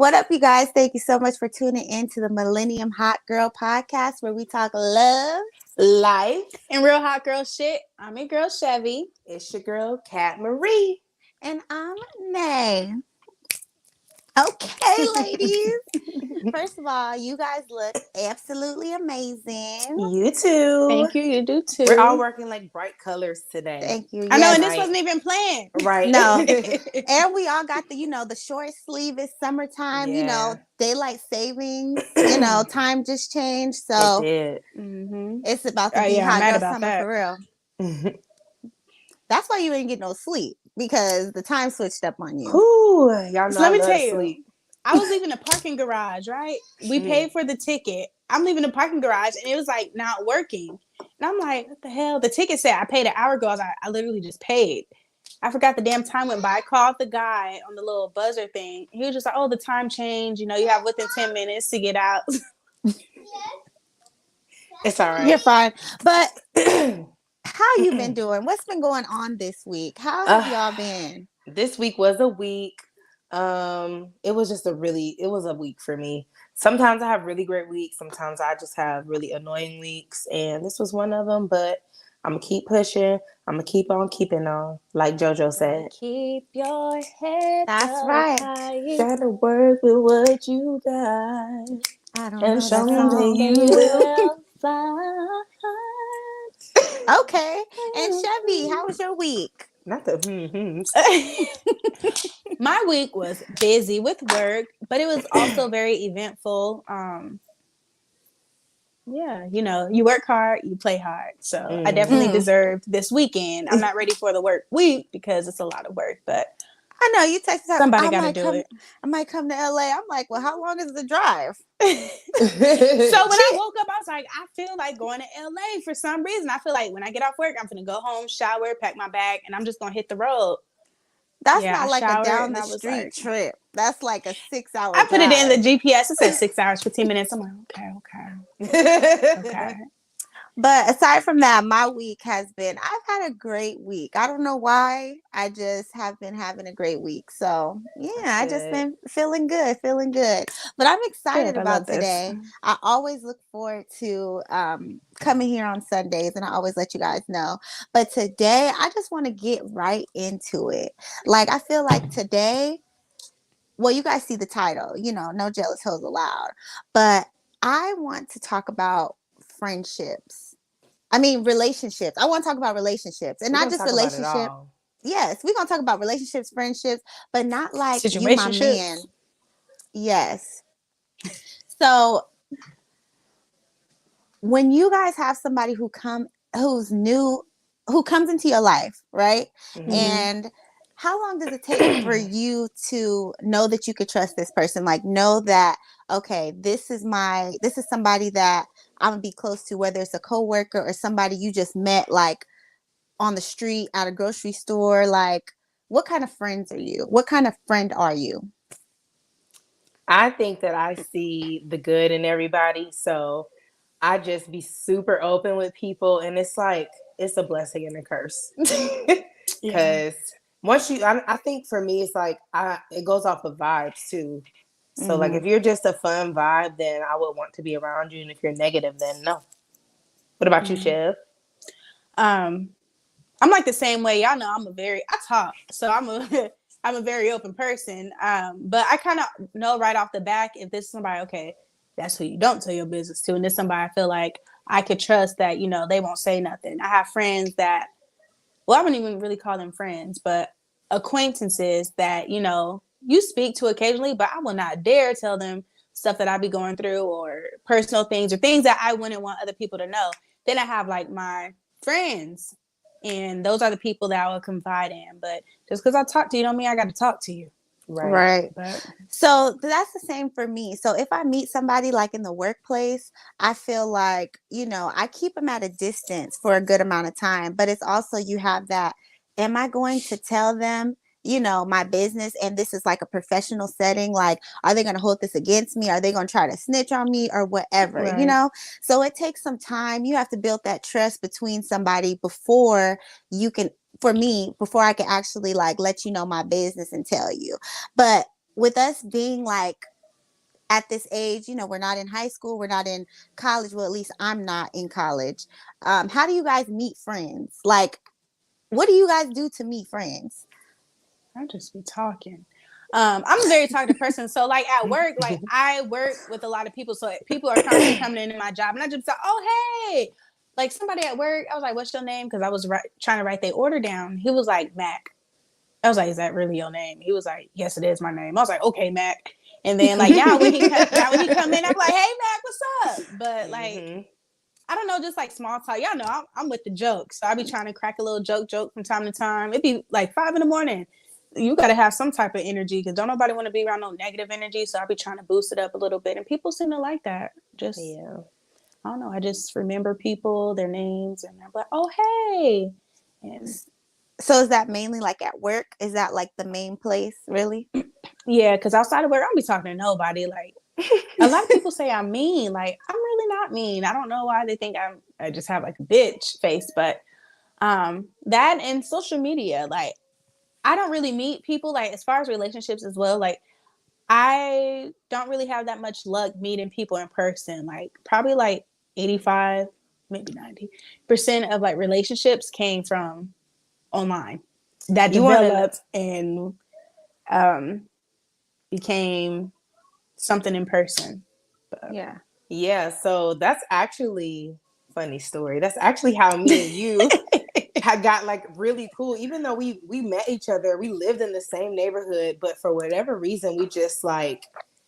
What up, you guys? Thank you so much for tuning in to the Millennium Hot Girl podcast where we talk love, life, and real hot girl shit. I'm your girl, Chevy. It's your girl, Cat Marie. and I'm Nay. Okay, ladies. First of all, you guys look absolutely amazing. You too. Thank you. You do too. We're all working like bright colors today. Thank you. I know, Yes. and this wasn't even planned. Right. No. And we all got the short sleeve. It's summertime, Yeah. daylight savings, time just changed. It So did. it's about to be yeah, I'm hot mad girl about summer that. for real. That's why you didn't get no sleep, because the time switched up on you. Ooh, y'all know So let I me love tell to you, sleep. I was leaving the parking garage, right? We paid for the ticket. I'm leaving the parking garage, and it was like not working. And I'm like, what the hell? The ticket said I paid an hour ago. I was like, I literally just paid. I forgot the damn time went by. I called the guy on the little buzzer thing. He was just like, oh, the time changed. You have within 10 minutes to get out. It's all right. You're fine. But how you been doing? What's been going on this week? How have y'all been? This week was a week. It was a week for me. Sometimes I have really great weeks. Sometimes I just have really annoying weeks. And this was one of them, but I'm going to keep pushing. I'm going to keep on keeping on. Like JoJo said. Keep your head That's up right. high. Gotta work with what you got. I don't And know that someday song. you will. Fly. Okay. And Chevy, how was your week? Not the My week was busy with work, but it was also very eventful. Yeah, you work hard, you play hard. So I definitely deserved this weekend. I'm not ready for the work week because it's a lot of work, but I know you texted somebody got to do it. I might come to LA. I'm like, well, how long is the drive? So when I woke up, I was like, I feel like going to LA for some reason. I feel like when I get off work, I'm going to go home, shower, pack my bag, and I'm just going to hit the road. That's not like a down the street trip. That's like a 6-hour drive. I put it in the GPS. It said 6 hours, 15 minutes. I'm like, okay. But aside from that, my week has been, I've had a great week. I don't know why. I just have been having a great week. So yeah, I just been feeling good. But I'm excited about today. I always look forward to coming here on Sundays, and I always let you guys know. But today, I just want to get right into it. Like, I feel like today, well, you guys see the title, no jealous hoes allowed. But I want to talk about relationships. I want to talk about relationships, and not just relationship. Yes, we're going to talk about relationships, friendships, but not like you, my man. Yes. So when you guys have somebody who comes into your life, right? Mm-hmm. And how long does it take for you to know that you could trust this person? Like, know that, okay, this is somebody that I'm gonna be close to, whether it's a coworker or somebody you just met, like on the street, at a grocery store. Like, what kind of friends are you? What kind of friend are you? I think that I see the good in everybody, so I just be super open with people, and it's like it's a blessing and a curse. Because once I think for me, it's like it goes off of vibes too. So like if you're just a fun vibe, then I would want to be around you, and if you're negative, then no. What about you, Chev? I'm like the same way. Y'all know I talk, so I'm a very open person. But I kind of know right off the back if this is somebody, okay, that's who you don't tell your business to, and this somebody I feel like I could trust that they won't say nothing. I have friends that, well, I wouldn't even really call them friends, but acquaintances that you speak to occasionally, but I will not dare tell them stuff that I be going through or personal things or things that I wouldn't want other people to know. Then I have like my friends, and those are the people that I would confide in. But just because I talk to you don't mean I got to talk to you. Right. So that's the same for me. So if I meet somebody like in the workplace, I feel like, I keep them at a distance for a good amount of time. But it's also, you have that, am I going to tell them, my business, and this is like a professional setting? Like, are they going to hold this against me? Are they going to try to snitch on me or whatever, So it takes some time. You have to build that trust between somebody before I can actually like let you know my business and tell you. But with us being like at this age, we're not in high school, we're not in college. Well, at least I'm not in college. How do you guys meet friends? Like, what do you guys do to meet friends? I just be talking. I'm a very talkative person. So like at work, like I work with a lot of people. So people are constantly coming into my job and I just say, oh, hey, like somebody at work, I was like, what's your name? Cause I was trying to write their order down. He was like, Mac. I was like, is that really your name? He was like, yes, it is my name. I was like, okay, Mac. And then like now when he come in, I'm like, hey Mac, what's up? But like I don't know, just like small talk. Y'all know I'm with the jokes. So I be trying to crack a little joke from time to time. It'd be like 5 a.m. You got to have some type of energy because don't nobody want to be around no negative energy. So I'll be trying to boost it up a little bit. And people seem to like that. Just, I don't know. I just remember people, their names, and I'm like, oh, hey. And so is that mainly like at work? Is that like the main place, really? Yeah, because outside of work, I don't be talking to nobody. Like, a lot of people say I'm mean. Like, I'm really not mean. I don't know why they think I just have like a bitch face. But that and social media, like, I don't really meet people, like, as far as relationships as well. Like, I don't really have that much luck meeting people in person. Like, probably like 85, maybe 90% of like relationships came from online that developed and became something in person. But, yeah. So that's actually funny story. That's actually how me and you had got like really cool. Even though we met each other, we lived in the same neighborhood, but for whatever reason, we just like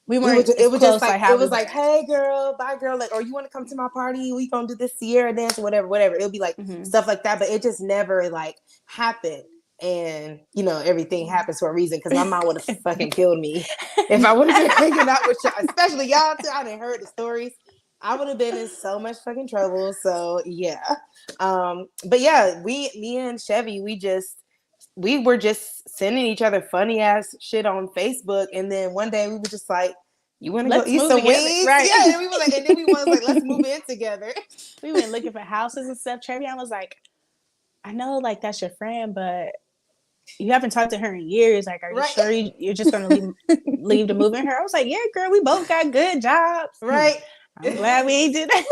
we weren't. It was close, just like it was like, hey girl, bye girl, like, or you want to come to my party? We gonna do this Sierra dance or whatever. It'll be like stuff like that, but it just never like happened. And everything happens for a reason because my mom would have fucking killed me if I would have been hanging out with y'all, especially y'all too. I didn't heard the stories. I would have been in so much fucking trouble. So yeah. But yeah, me and Chevy, we were just sending each other funny ass shit on Facebook, and then one day we were just like, "You want to go eat some wings?" Right? Yeah, and we were like, and then we was like, "Let's move in together." We went looking for houses and stuff. Trevion was like, "I know, like that's your friend, but you haven't talked to her in years. Like, are you sure you're just gonna leave to move in her?" I was like, "Yeah, girl, we both got good jobs, right?" I'm glad we ain't did that.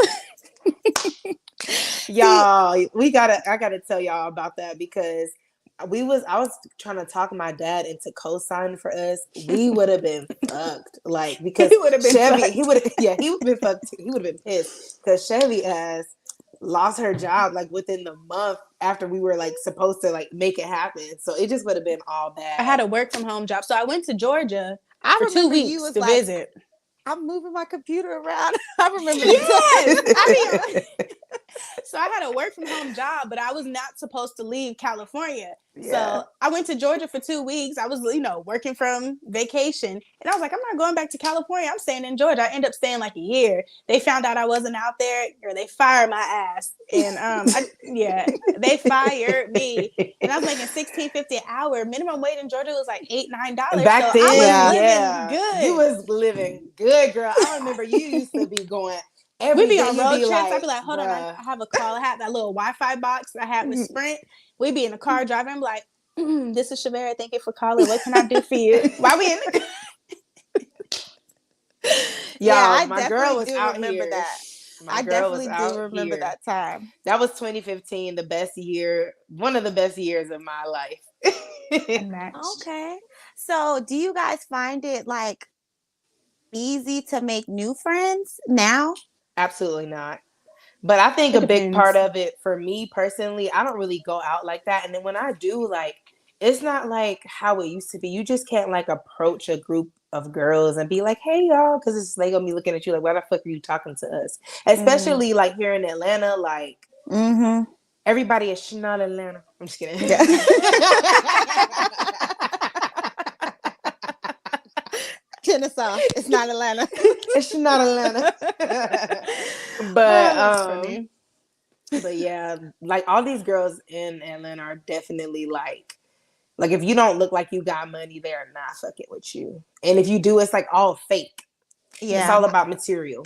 Y'all, I gotta tell y'all about that because I was trying to talk my dad into co-signing for us. We would have been fucked, like, because Chevy, he would have been fucked too. He would have been pissed because Chevy has lost her job like within the month after we were like supposed to like make it happen. So it just would have been all bad. I had a work from home job, so I went to Georgia for 2 weeks to visit. I'm moving my computer around. I remember. Yes. So I had a work from home job, but I was not supposed to leave California. Yeah. So I went to Georgia for 2 weeks. I was, working from vacation. And I was like, I'm not going back to California. I'm staying in Georgia. I ended up staying like a year. They found out I wasn't out there, or they fired my ass. And they fired me. And I was making $16.50 an hour. Minimum wage in Georgia was like $8-9. Back then, I was living good. You was living good, girl. I remember you used to be going. We'd be on road trips. I'd be like, hold on, I have a call. I had that little Wi-Fi box I had with Sprint. We'd be in the car driving. I'm like, this is Shavera. Thank you for calling. What can I do for you? Why we in the I my girl was out here. That. I definitely do remember that time. That was 2015, the best year, one of the best years of my life. Okay. So do you guys find it like easy to make new friends now? Absolutely not. But I think a big part of it for me personally, I don't really go out like that. And then when I do, like, it's not like how it used to be. You just can't like approach a group of girls and be like, hey y'all, because they gonna be looking at you like, why the fuck are you talking to us? Especially like here in Atlanta, like everybody is not Atlanta. I'm just kidding. Yeah. Kennesaw. It's not Atlanta. It's not Atlanta. But yeah, like all these girls in Atlanta are definitely like if you don't look like you got money, they're not fucking with you. And if you do, it's like all fake. Yeah. It's all about material.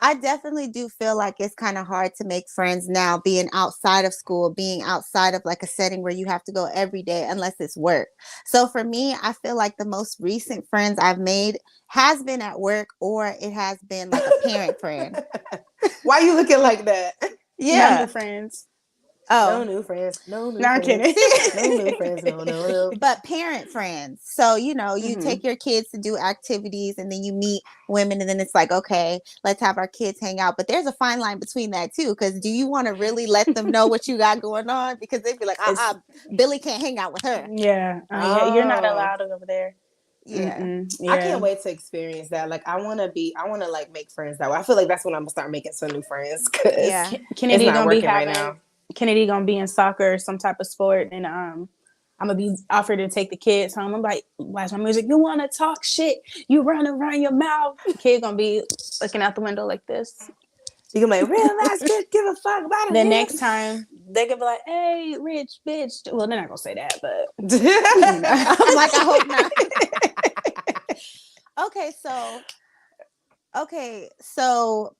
I definitely do feel like it's kind of hard to make friends now, being outside of school, being outside of like a setting where you have to go every day unless it's work. So for me, I feel like the most recent friends I've made has been at work, or it has been like a parent friend. Why you looking like that? No new Yeah. friends. No Oh, new friends. No new No, I'm friends. kidding. see, No new friends. No, no, no. but parent friends. So, you Hmm. take your kids to do activities and then you meet women and then it's like, okay, let's have our kids hang out. But there's a fine line between that too. Because do you want to really let them know what you got going on? Because they'd be like, It's Billy can't hang out with her. Yeah. Yeah. You're not oh, allowed over there. Yeah. I Yeah. can't wait to experience that. Like, I want to like make friends that way. I feel like that's when I'm gonna start making some new friends because Yeah. it's Kennedy not gonna be working right having now. Kennedy gonna be in soccer or some type of sport, and I'm gonna be offered to take the kids home. I'm like, watch my music. You want to talk shit? You run around your mouth. Kid gonna be looking out the window like this. You can be like, real ass bitch, give a fuck about The it. next time they gonna be like, "Hey, rich bitch." Well, they're not gonna say that, but you know. I'm like, I hope not. Okay, so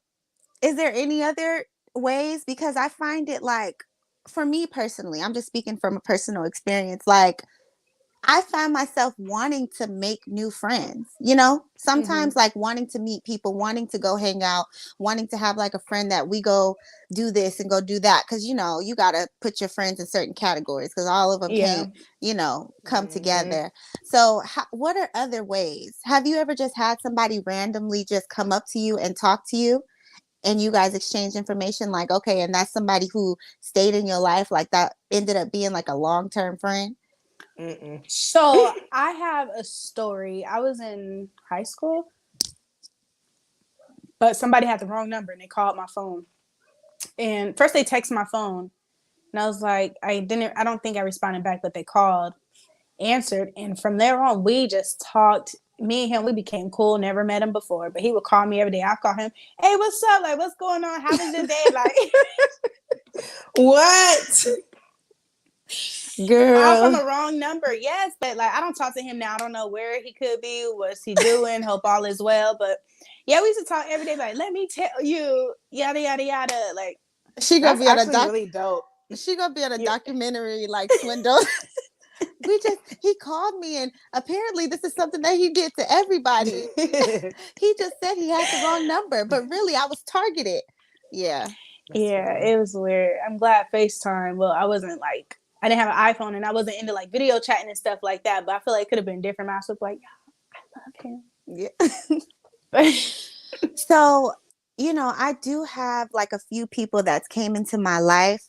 is there any other ways? Because I find it like, for me personally, I'm just speaking from a personal experience, like I find myself wanting to make new friends, sometimes like wanting to meet people, wanting to go hang out, wanting to have like a friend that we go do this and go do that. Cause you got to put your friends in certain categories because all of them Yeah. can't, come Mhm. together. So, what are other ways? Have you ever just had somebody randomly just come up to you and talk to you? And you guys exchange information like, okay, and that's somebody who stayed in your life, like that ended up being like a long-term friend? Mm-mm. So I have a story. I was in high school, but somebody had the wrong number and they called my phone. And first they texted my phone, and I was like, I don't think I responded back, but they called, answered, and from there on we just talked. Me and him, we became cool. Never met him before, but he would call me every day. I call him, hey, what's up? Like, what's going on? How was your day? Like, What? all from Girl. a wrong number. Yes, but like I don't talk to him now. I don't know where he could be. What's he doing? Hope all is well. But yeah, we used to talk every day. Like, let me tell you, yada yada yada. Like, She gonna That's be on a actually doc. really dope. She gonna be on a yeah, documentary like Swindle. He called me and apparently this is something that he did to everybody. He just said he had the wrong number, but really I was targeted. Yeah. That's yeah, funny. it was weird. I'm glad FaceTime. Well, I wasn't like I didn't have an iPhone and I wasn't into like video chatting and stuff like that. But I feel like it could have been different. I was like, yeah, I love Yeah. him. So, I do have like a few people that came into my life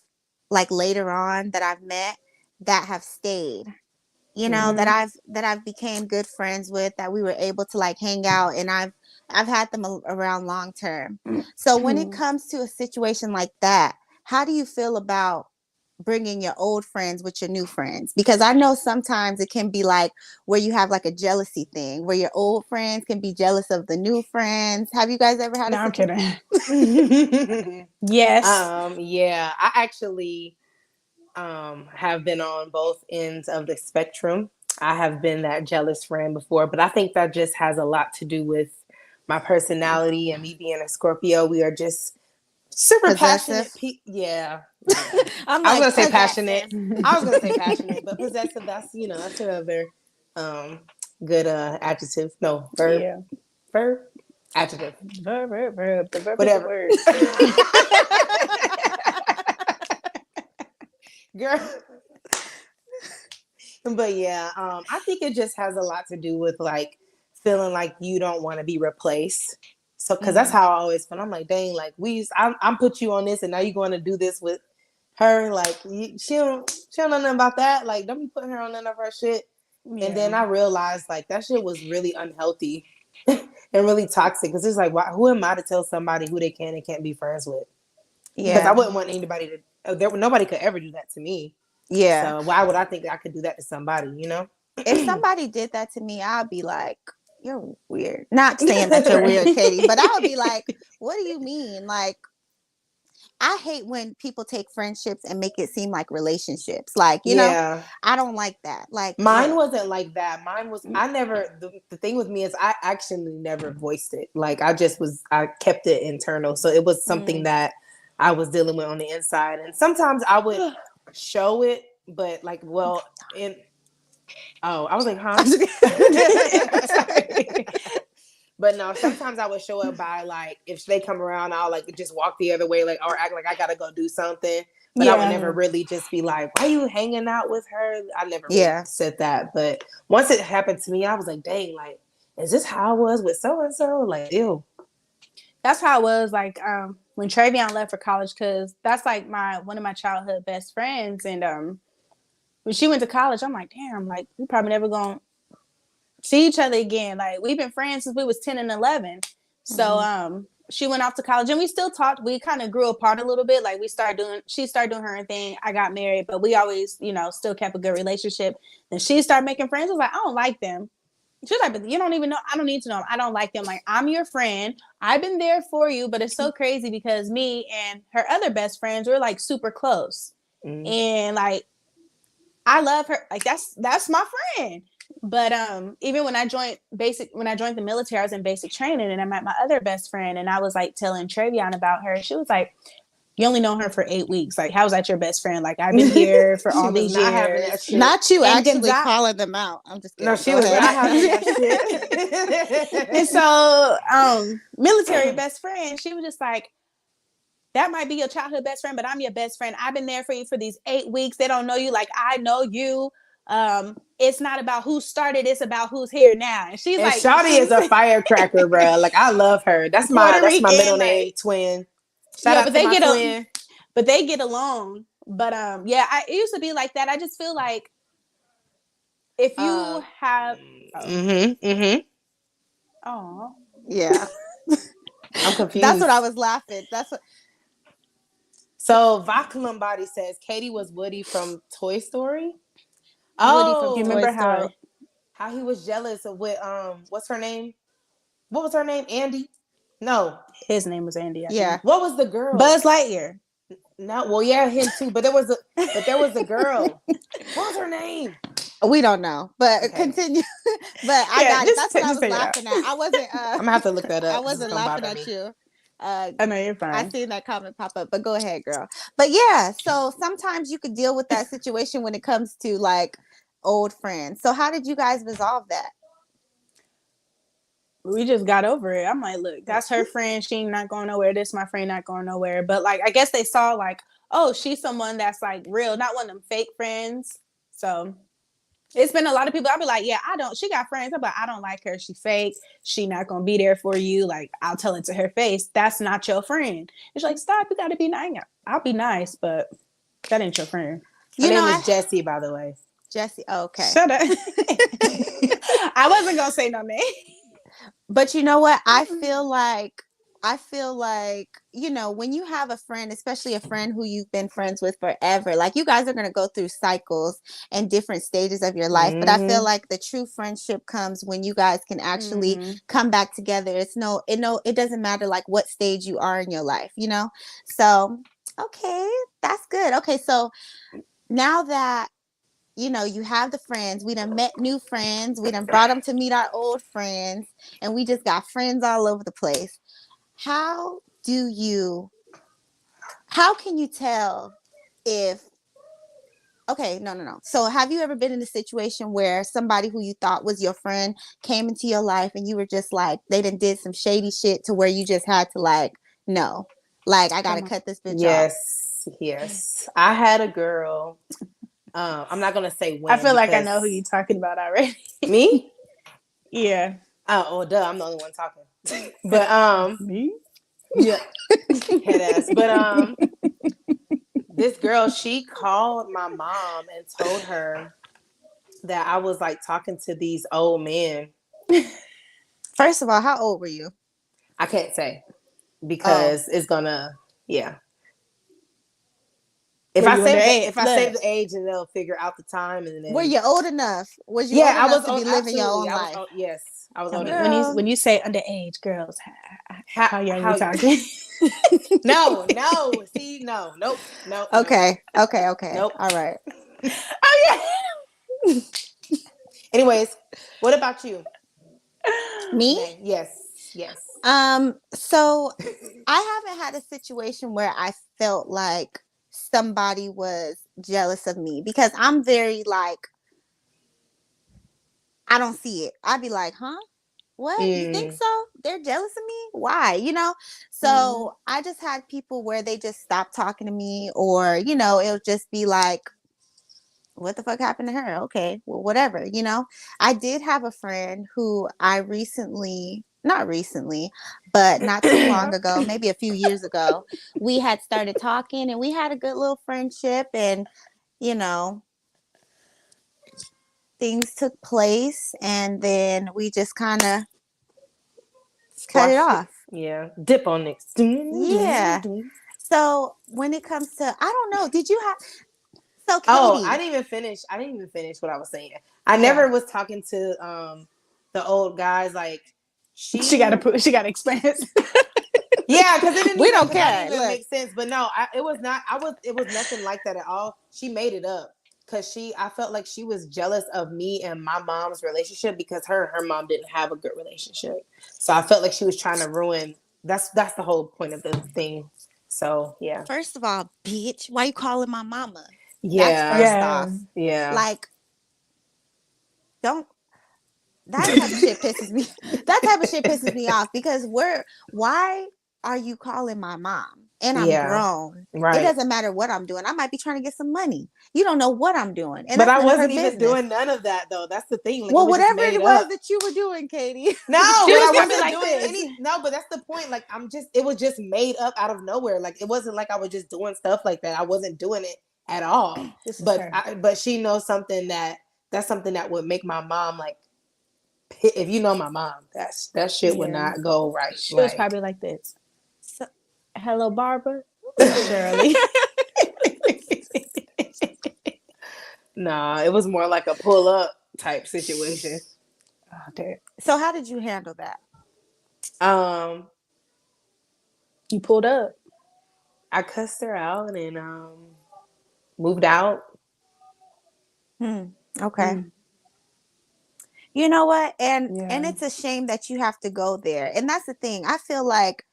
like later on that I've met that have stayed. That Mm-hmm. I've became good friends with, that we were able to like hang out, and I've had them around long term. So when it comes to a situation like that, how do you feel about bringing your old friends with your new friends? Because I know sometimes it can be like where you have like a jealousy thing where your old friends can be jealous of the new friends. Have you guys ever had a No, I'm situation? kidding. Yes. Yeah, I actually have been on both ends of the spectrum. I have been that jealous friend before, but I think that just has a lot to do with my personality and me being a Scorpio. We are just super Possessive? passionate. Yeah, yeah. I'm I was like gonna say passionate. possessive. I was gonna say passionate, but possessive. That's another um, good adjective. No, verb. Yeah. Verb. Adjective. Verb. The verb is the Whatever. word. Girl. But yeah, I think it just has a lot to do with like feeling like you don't want to be replaced. So, because that's how I always feel. I'm like, dang, like I'm put you on this, and now you're going to do this with her. Like, she don't know nothing about that. Like, don't be putting her on none of her shit. And Yeah. then I realized like that shit was really unhealthy and really toxic. Because it's like, who am I to tell somebody who they can and can't be friends with? Because I Yeah. wouldn't want anybody to. Nobody could ever do that to me. Yeah. So why would I think that I could do that to somebody? You know? If somebody did that to me, I'd be like, you're weird. Not saying that you're weird, Right. Katie, but I would be like, what do you mean? Like, I hate when people take friendships and make it seem like relationships. Like, Yeah. I don't like that. Like, Mine look. wasn't like that. Mine was, I never, the thing with me is I actually never voiced it. Like I kept it internal. So it was something that I was dealing with on the inside. And sometimes I would show it, but like, well, I was like, huh? Sorry. But no, sometimes I would show up by like, if they come around, I'll like just walk the other way, like, or act like I gotta go do something. But I would never really just be like, why are you hanging out with her? I never really said that. But once it happened to me, I was like, dang, like, is this how I was with so-and-so? Like, ew. That's how it was like when Travion left for college, because that's like one of my childhood best friends. And when she went to college, I'm like, damn, like we probably never gonna see each other again. Like we've been friends since we was 10 and 11. So she went off to college and we still talked. We kind of grew apart a little bit. Like she started doing her own thing. I got married, but we always, still kept a good relationship. Then she started making friends. I was like, I don't like them. She was like, but you don't even know. I don't need to know. I don't like them. Like, I'm your friend. I've been there for you. But it's so crazy because me and her other best friends were like super close. And like, I love her. Like, that's my friend. But even when I joined the military, I was in basic training and I met my other best friend and I was like telling Travion about her. She was like, you only know her for 8 weeks. Like, how's that your best friend? Like, I've been here for all these years. Not you and actually calling them out. I'm just kidding. No, she was not having that shit. And so, military best friend, she was just like, that might be your childhood best friend, but I'm your best friend. I've been there for you for these 8 weeks. They don't know you like I know you. It's not about who started, it's about who's here now. And she's like, Shawty is a firecracker, bro. Like, I love her. That's my middle name, twin. Shout out to my twin. But they get along. But it used to be like that. I just feel like if you have Oh. Yeah. I'm confused. That's what I was laughing. That's what. So Vacuum Body says Katie was Woody from Toy Story. Oh, you remember how he was jealous of what's her name? What was her name? Andy? No, his name was Andy. I think. What was the girl? Buzz Lightyear. No, well, yeah, him too. But there was a girl. What was her name? We don't know, but continue. But I got it. That's what I was laughing at. I wasn't. I'm gonna have to look that up. I wasn't laughing at you. I know you're fine. I seen that comment pop up, but go ahead, girl. But yeah, so sometimes you could deal with that situation when it comes to like old friends. So how did you guys resolve that? We just got over it. I'm like, look, that's her friend. She ain't not going nowhere. This my friend not going nowhere. But like, I guess they saw like, oh, she's someone that's like real, not one of them fake friends. So it's been a lot of people. I'll be like, yeah, she got friends. I'm like, I don't like her. She fake. She not going to be there for you. Like, I'll tell it to her face. That's not your friend. It's like, stop. You got to be nice. I'll be nice, but that ain't your friend. Her name is Jessie, by the way. Jessie. Oh, okay. Shut up. I wasn't going to say no name. But you know what? I feel like, when you have a friend, especially a friend who you've been friends with forever, like you guys are going to go through cycles and different stages of your life. But I feel like the true friendship comes when you guys can actually come back together. It doesn't matter like what stage you are in your life, So, okay, that's good. Okay. So now that you have the friends. We done met new friends. We done brought them to meet our old friends. And we just got friends all over the place. How can you tell if... Okay, no. So have you ever been in a situation where somebody who you thought was your friend came into your life and you were just like, they done did some shady shit to where you just had to like, no, like I got to cut this bitch off? Yes. I had a girl... I'm not gonna say when. I feel like I know who you're talking about already. Me? Yeah. Oh, well, duh. I'm the only one talking. But me? Yeah. Head ass. But this girl, she called my mom and told her that I was like talking to these old men. First of all, how old were you? I can't say because it's gonna If I save the age, and they'll figure out the time, and then were you old enough? Was you? Yeah, old enough I was to be living your own life. Yes, I was Tell older me, than her. when you say underage girls, how young we How talking? no. See, no. Nope. Okay. Nope. All right. Oh yeah. Anyways, what about you? Me? May. Yes. So I haven't had a situation where I felt like somebody was jealous of me because I'm very like I don't see it. I'd be like, huh? What? You think Mm. so? They're jealous of me? Why? Mm-hmm. So I just had people where they just stopped talking to me, or, it'll just be like, what the fuck happened to her? Okay, well, whatever. I did have a friend who I not recently, but not too long ago, maybe a few years ago, we had started talking and we had a good little friendship, and, you know, things took place, and then we just kind of cut it Squashed it. off. Yeah. Dip on it. Yeah. So when it comes to, I don't know, did you have, so Oh, Katie, I didn't even finish what I was saying. I yeah. never was talking to the old guys. Like She she, got experience. yeah, because We don't that care. didn't even Look, make sense. But no, it was not. It was nothing like that at all. She made it up because I felt like she was jealous of me and my mom's relationship because her mom didn't have a good relationship. So I felt like she was trying to ruin. That's the whole point of the thing. So yeah, first of all, bitch, why you calling my mama? That's yeah, first Yeah. off. yeah. Like, don't that type of shit pisses me. That type of shit pisses me off because why are you calling my mom? And I'm Yeah, grown. It right. doesn't matter what I'm doing. I might be trying to get some money. You don't know what I'm doing. And But that's I none of her wasn't even business. doing none of that though. That's the thing. Like it Well, was just whatever made it was up. that you were doing, Katie. No, She but was I probably wasn't like doing this. any. No, but that's the point. Like it was just made up out of nowhere. Like it wasn't like I was just doing stuff like that. I wasn't doing it at all. This is her. But she knows something that's something that would make my mom like. If you know my mom, that shit would Yeah. not go right. She was Like, probably like this. So, hello, Barbara. This is Shirley. nah, it was more like a pull up type situation. Oh, damn. So how did you handle that? Um, You pulled up. I cussed her out and moved out. Okay. Mm, You know what? And yeah. it's a shame that you have to go there. And that's the thing. I feel like,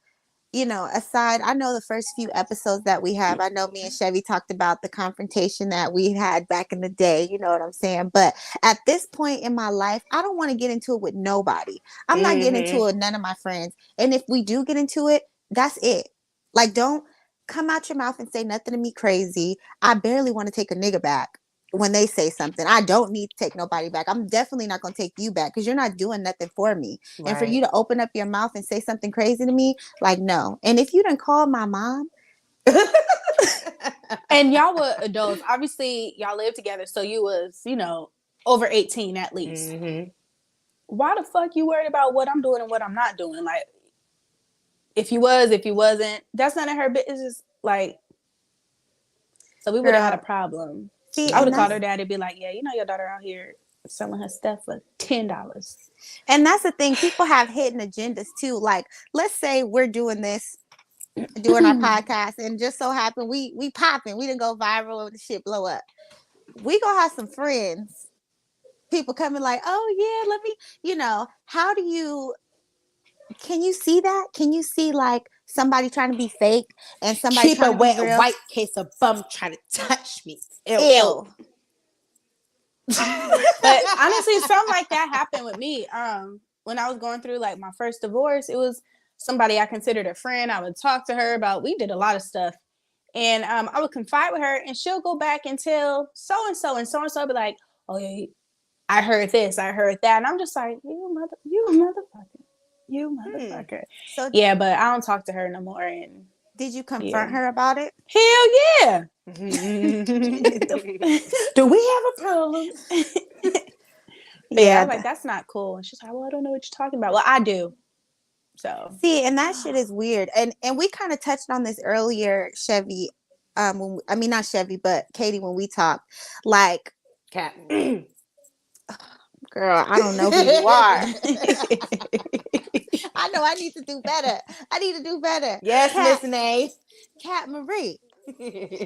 aside, I know the first few episodes that we have, I know me and Chevy talked about the confrontation that we had back in the day, you know what I'm saying? But at this point in my life, I don't want to get into it with nobody. I'm not getting into it Mm-hmm. with none of my friends. And if we do get into it, that's it. Like, don't come out your mouth and say nothing to me crazy. I barely want to take a nigga back when they say something. I don't need to take nobody back. I'm definitely not going to take you back because you're not doing nothing for me. And for Right. you to open up your mouth and say something crazy to me, like, no. And if you didn't call my mom, And y'all were adults. Obviously, y'all lived together, so you was, over 18 at least. Mm-hmm. Why the fuck you worried about what I'm doing and what I'm not doing? Like, if you was, if you wasn't, that's none of her business. Like, so we would have had a girl, problem. see, I would and have called that's her dad and be like, yeah, your daughter out here selling her stuff for $10. and that's the thing. People have hidden agendas too. Like, let's say we're doing this, doing our podcast, and just so happen we popping, we didn't go viral, the shit blow up. We gonna have some friends, people coming like, oh yeah, let me, how do you can you see that? Can you see like somebody trying to be fake and somebody Keep a trying to be wet real? white case of bum trying to touch me. Ew, ew. Ew. But honestly, something like that happened with me. When I was going through like my first divorce, it was somebody I considered a friend. I would talk to her about. We did a lot of stuff, and I would confide with her, and she'll go back and tell so and so and so and so. Be like, "Oh yeah, I heard this, I heard that," and I'm just like, you motherfucker, you motherfucker." So Yeah, but I don't talk to her no more. And did you yeah, confront her about it? hell yeah. Do we have a problem? But yeah, I Yeah. was like, that's not cool. And she's like, well, I don't know what you're talking about. Well, I do. So See, and that shit is weird. And we kind of touched on this earlier, Chevy. I mean not Chevy, but Katie, when we talked, like Cat. Girl, I don't know who you are. I know I need to do better. I need to do better. Yes, Miss Nay. Cat Marie.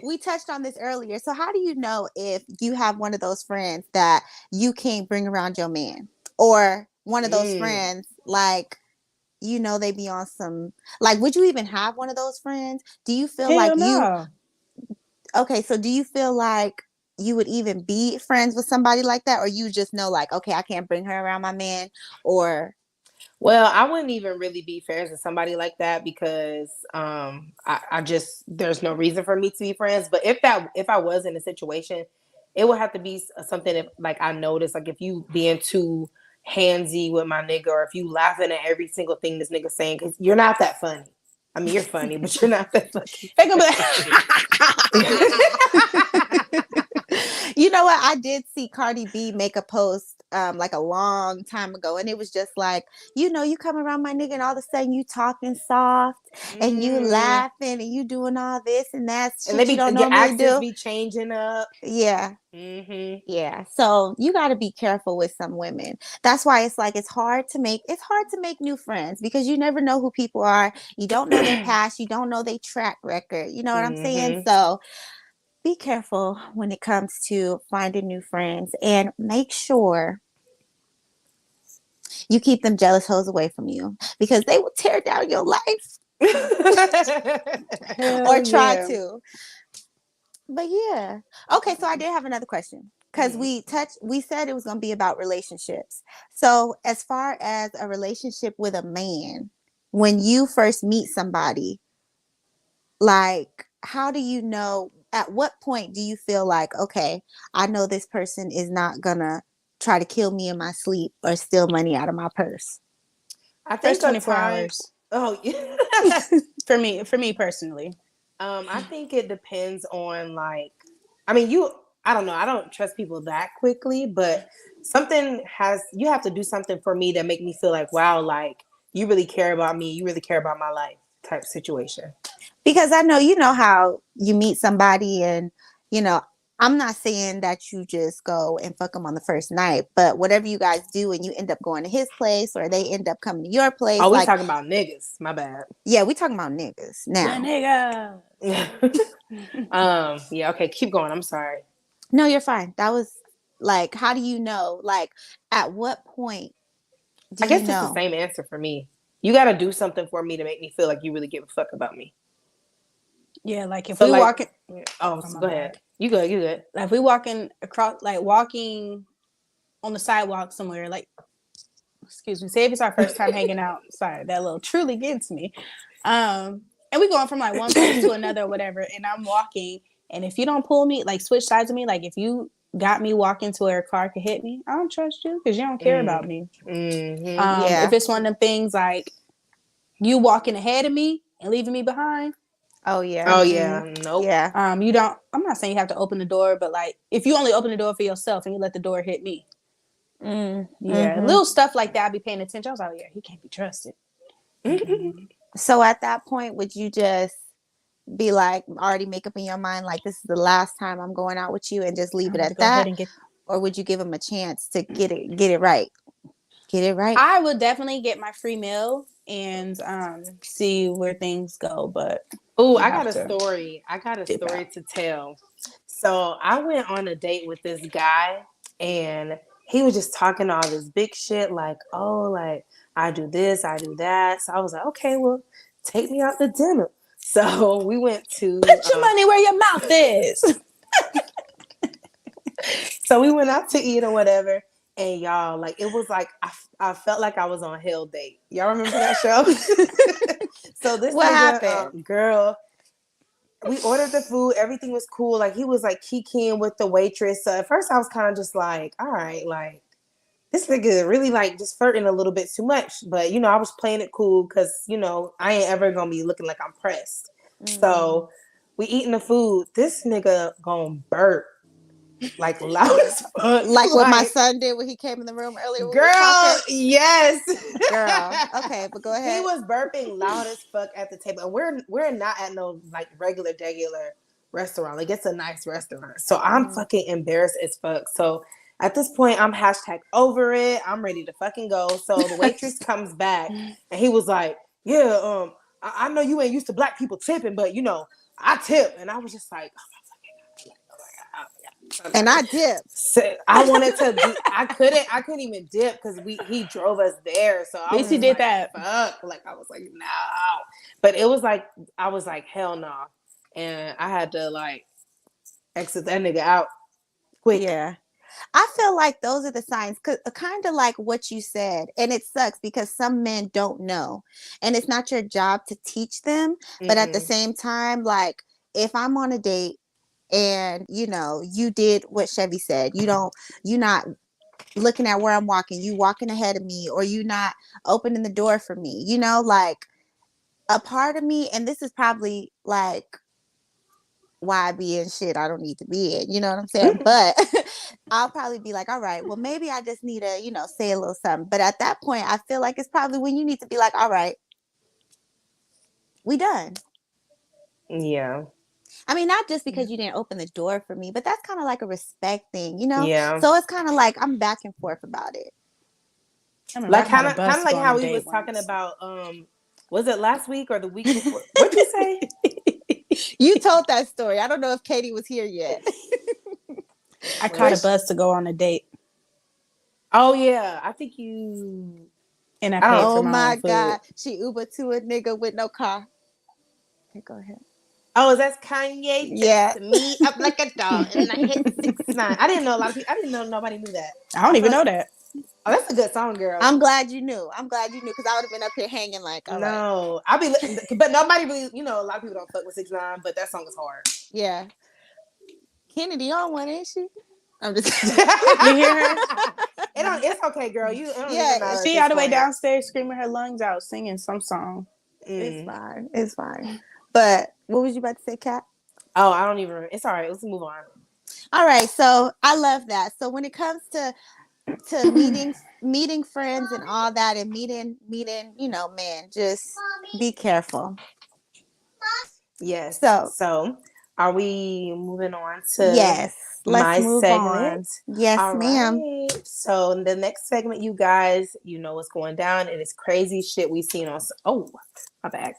We touched on this earlier. So how do you know if you have one of those friends that you can't bring around your man? Or one of those friends, like, you know, they be on some, like, would you even have one of those friends? Do you feel like Hell no. okay, so do you feel like you would even be friends with somebody like that? Or you just know, like, okay, I can't bring her around my man? Or Well, I wouldn't even really be friends with somebody like that because I just there's no reason for me to be friends. But if I was in a situation, it would have to be something if like I noticed, like if you being too handsy with my nigga, or if you laughing at every single thing this nigga saying, because you're not that funny. I mean, you're funny, but you're not that fucking They gonna you know what? I did see Cardi B make a post like a long time ago, and it was just like, you know, you come around my nigga, and all of a sudden you talking soft and you laughing and you doing all this and that and shit you don't your normally accents do. be changing up. Yeah. Mm-hmm. Yeah. So you got to be careful with some women. That's why it's like it's hard to make new friends because you never know who people are. You don't know their past, you don't know their track record. You know what I'm saying? Mm-hmm. So be careful when it comes to finding new friends and make sure you keep them jealous hoes away from you because they will tear down your life or Hell try yeah. to. But yeah. Okay, so I did have another question because we said it was going to be about relationships. So, as far as a relationship with a man, when you first meet somebody, like how do you know at what point do you feel like, okay, I know this person is not going to try to kill me in my sleep or steal money out of my purse? I First think a 24 time. hours. Oh yeah. For me personally. I think it depends on like, I mean, I don't know. I don't trust people that quickly, but you have to do something for me that make me feel like, wow, like you really care about me. You really care about my life type situation. Because I know, you know, how you meet somebody and, you know, I'm not saying that you just go and fuck them on the first night, but whatever you guys do and you end up going to his place or they end up coming to your place, Oh, we like, talking about niggas. My bad. yeah, we talking about niggas The now. nigga. Yeah, okay, keep going. I'm sorry. No, you're fine. That was like, how do you know? Like, at what point do I you guess it's the know? same answer for me. You got to do something for me to make me feel like you really give a fuck about me. Yeah, like if So we like, walking, oh, oh so my go bad. ahead. You good? You good? Like if we walking across, like walking on the sidewalk somewhere, like excuse me, say if it's our first time hanging out. Sorry, that little truly gets me. And we going from like one place to another or whatever, and I'm walking, and if you don't pull me, like switch sides of me, like if you got me walking to where a car could hit me, I don't trust you because you don't care about me. Mm-hmm. If Yeah. it's one of them things like you walking ahead of me and leaving me behind, Oh, yeah. Oh yeah. Nope. Yeah. you don't. I'm not saying you have to open the door, but like if you only open the door for yourself and you let the door hit me, yeah, Mm-hmm. little stuff like that. I be paying attention. I was like, oh, yeah, he can't be trusted. So at that point, would you just be like, already make up in your mind, like, this is the last time I'm going out with you and just leave I'm it about to at go ahead that? and get. Or would you give him a chance to get it right? Get it right? I would definitely get my free meal and see where things go, but Oh, you I got have a to story. I got a dip story out. to tell. So I went on a date with this guy, and he was just talking all this big shit, like, oh, like I do this, I do that. So I was like, okay, well, take me out to dinner. So we went to, Put your money where your mouth is. so we went out to eat or whatever. And y'all, like, it was like I felt like I was on Hell Date. Y'all remember that show? So this What nigga, happened? girl, we ordered the food. Everything was cool. Like he was like kikiing with the waitress. So at first I was kind of just like, all right, like this nigga really like just flirting a little bit too much. But you know, I was playing it cool because you know I ain't ever gonna be looking like I'm pressed. Mm. So we eating the food. This nigga gonna burp like loud as fuck. Like what my Like, son did when he came in the room earlier when we were girl, talking. yes. Girl. Okay, but go He ahead. was burping loud as fuck at the table. And we're not at no like regular restaurant. Like it's a nice restaurant. So I'm Mm. fucking embarrassed as fuck. So At this point, I'm hashtag over it. I'm ready to fucking go. So the waitress comes back and he was like, yeah, I know you ain't used to black people tipping, but you know, I tip. And I was just like, oh my God. And I dipped. So I wanted to I couldn't even dip because he drove us there. So I At least was he just did like, that. fuck. Like I was like, no. But it was like I was like, hell no. And I had to like exit that nigga out quick. Yeah. I feel like those are the signs, kind of like what you said. And it sucks because some men don't know. And it's not your job to teach them. But at the same time, like if I'm on a date and, you know, you did what Chevy said, you're not looking at where I'm walking, you walking ahead of me, or you not opening the door for me, you know, like a part of me, and this is probably like why I be in shit I don't need to be in, you know what I'm saying? But I'll probably be like, all right, well, maybe I just need to, you know, say a little something. But at that point, I feel like it's probably when you need to be like, all right, we done. Yeah. I mean, not just because you didn't open the door for me, but that's kind of like a respect thing, you know? Yeah. So it's kind of like I'm back and forth about it. Like kind of like how we was talking about was it last week or the week before? What'd you say? You told that story. I don't know if Katie was here yet. I caught a bus to go on a date. Oh yeah, I think you. And I paid for my own food. God, she Uber to a nigga with no car. Okay, go ahead. Oh, that's Kanye. Yeah, me up like a dog, and I hit 6'9". I didn't know a lot of people. I didn't know nobody knew that. I don't even know that. Oh, that's a good song, girl. I'm glad you knew. Because I would have been up here hanging like, all no, right. But nobody really, you know, a lot of people don't fuck with 6'9", but that song is hard. Yeah. Kennedy on one, ain't she? I'm just You hear her? It's okay, girl. Yeah, she all the way downstairs screaming her lungs out, singing some song. It's fine. But what was you about to say, Kat? Oh, I don't even. It's all right. Let's move on. All right. So I love that. So when it comes to meeting friends and all that, and meeting, you know, man, just be careful. Yes. So are we moving on to let's move segment? On. Yes, all ma'am. Right. So the next segment, you guys, you know what's going down. It is crazy shit we seen on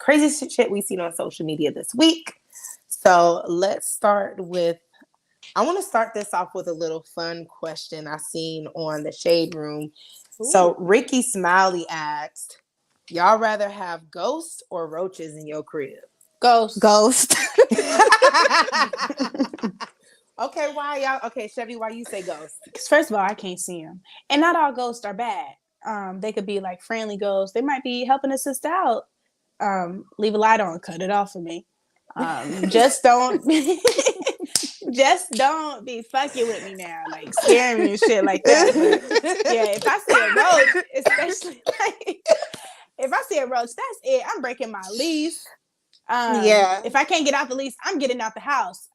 crazy shit we seen on social media this week. So let's start with, I want to start this off with a little fun question I seen on the Shade Room. Ooh. So Ricky Smiley asked, y'all rather have ghosts or roaches in your crib? Ghost. Okay, why y'all? Okay, Chevy, why you say ghost? Because first of all, I can't see them, and not all ghosts are bad. They could be like friendly ghosts. They might be helping a sister out. Leave a light on, cut it off for me. Just don't be fucking with me now, like scaring me and shit like that. But, yeah, if I see a roach, especially like if I see a roach, that's it. I'm breaking my lease. If I can't get out the lease, I'm getting out the house.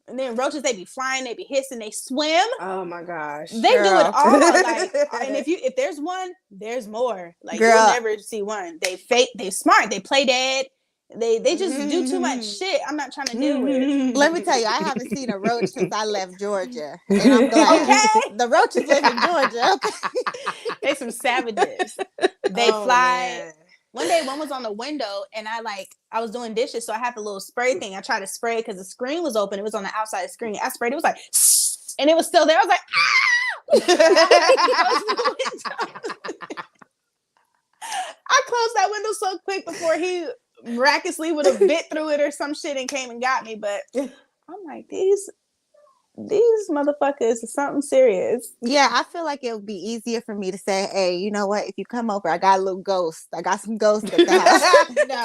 And then roaches, they be flying, they be hissing, they swim. Oh my gosh. They do it all. Like, and if there's one, there's more. Like, you'll never see one. They smart, they play dead. They just do too much shit I'm not trying to deal with. Let me tell you, I haven't seen a roach since I left Georgia. And I'm glad. Okay. The roaches live in Georgia. Okay. They some savages. They fly. Man. One day, one was on the window, and I was doing dishes, so I had the little spray thing. I tried to spray because the screen was open. It was on the outside of the screen. I sprayed. It was like, and it was still there. I was like, I closed that window so quick before he miraculously would have bit through it or some shit and came and got me. But I'm like, these motherfuckers is something serious. Yeah, I feel like it would be easier for me to say, hey, you know what? If you come over, I got a little ghost. I got some ghosts at the house.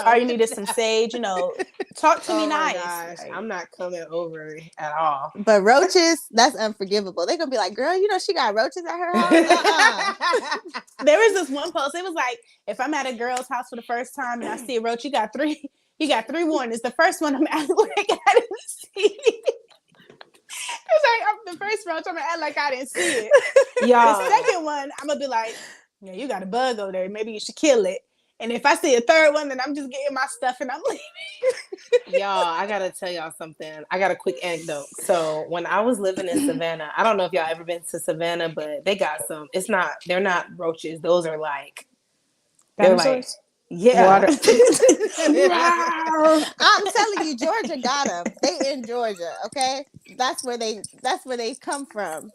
All you need is some sage, you know. Talk to me nice. Gosh, I'm not coming over at all. But roaches, that's unforgivable. They're going to be like, girl, you know, she got roaches at her house. There was this one post. It was like, if I'm at a girl's house for the first time and I see a roach, you got three warnings. The first one I'm at like I didn't see. It's like the first roach, I'm gonna act like I didn't see it. The second one, I'm gonna be like, yeah, you got a bug over there. Maybe you should kill it. And if I see a third one, then I'm just getting my stuff and I'm leaving. Y'all, I gotta tell y'all something. I got a quick anecdote. So when I was living in Savannah, I don't know if y'all ever been to Savannah, but they got some. They're not roaches. Those are like, they're like, Dinosaurs? yeah. Water. I'm telling you, Georgia got them. They in Georgia, okay? That's where they come from.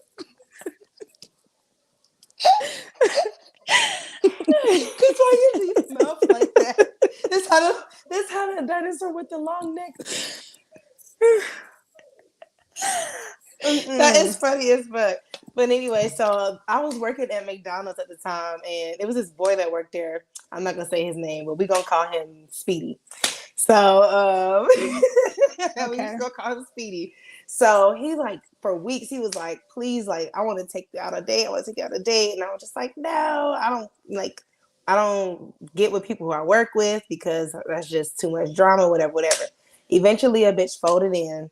Cause why you leave mouth like that? This how the dinosaur with the long neck. That is funny as fuck. But anyway, so I was working at McDonald's at the time, and it was this boy that worked there. I'm not gonna say his name, but we're gonna call him Speedy. So we just gonna call him Speedy. So he like for weeks he was like, please, like I want to take you out on a date. I want to take you out on a date, and I was just like, no, I don't get with people who I work with because that's just too much drama, whatever. Eventually, a bitch folded in.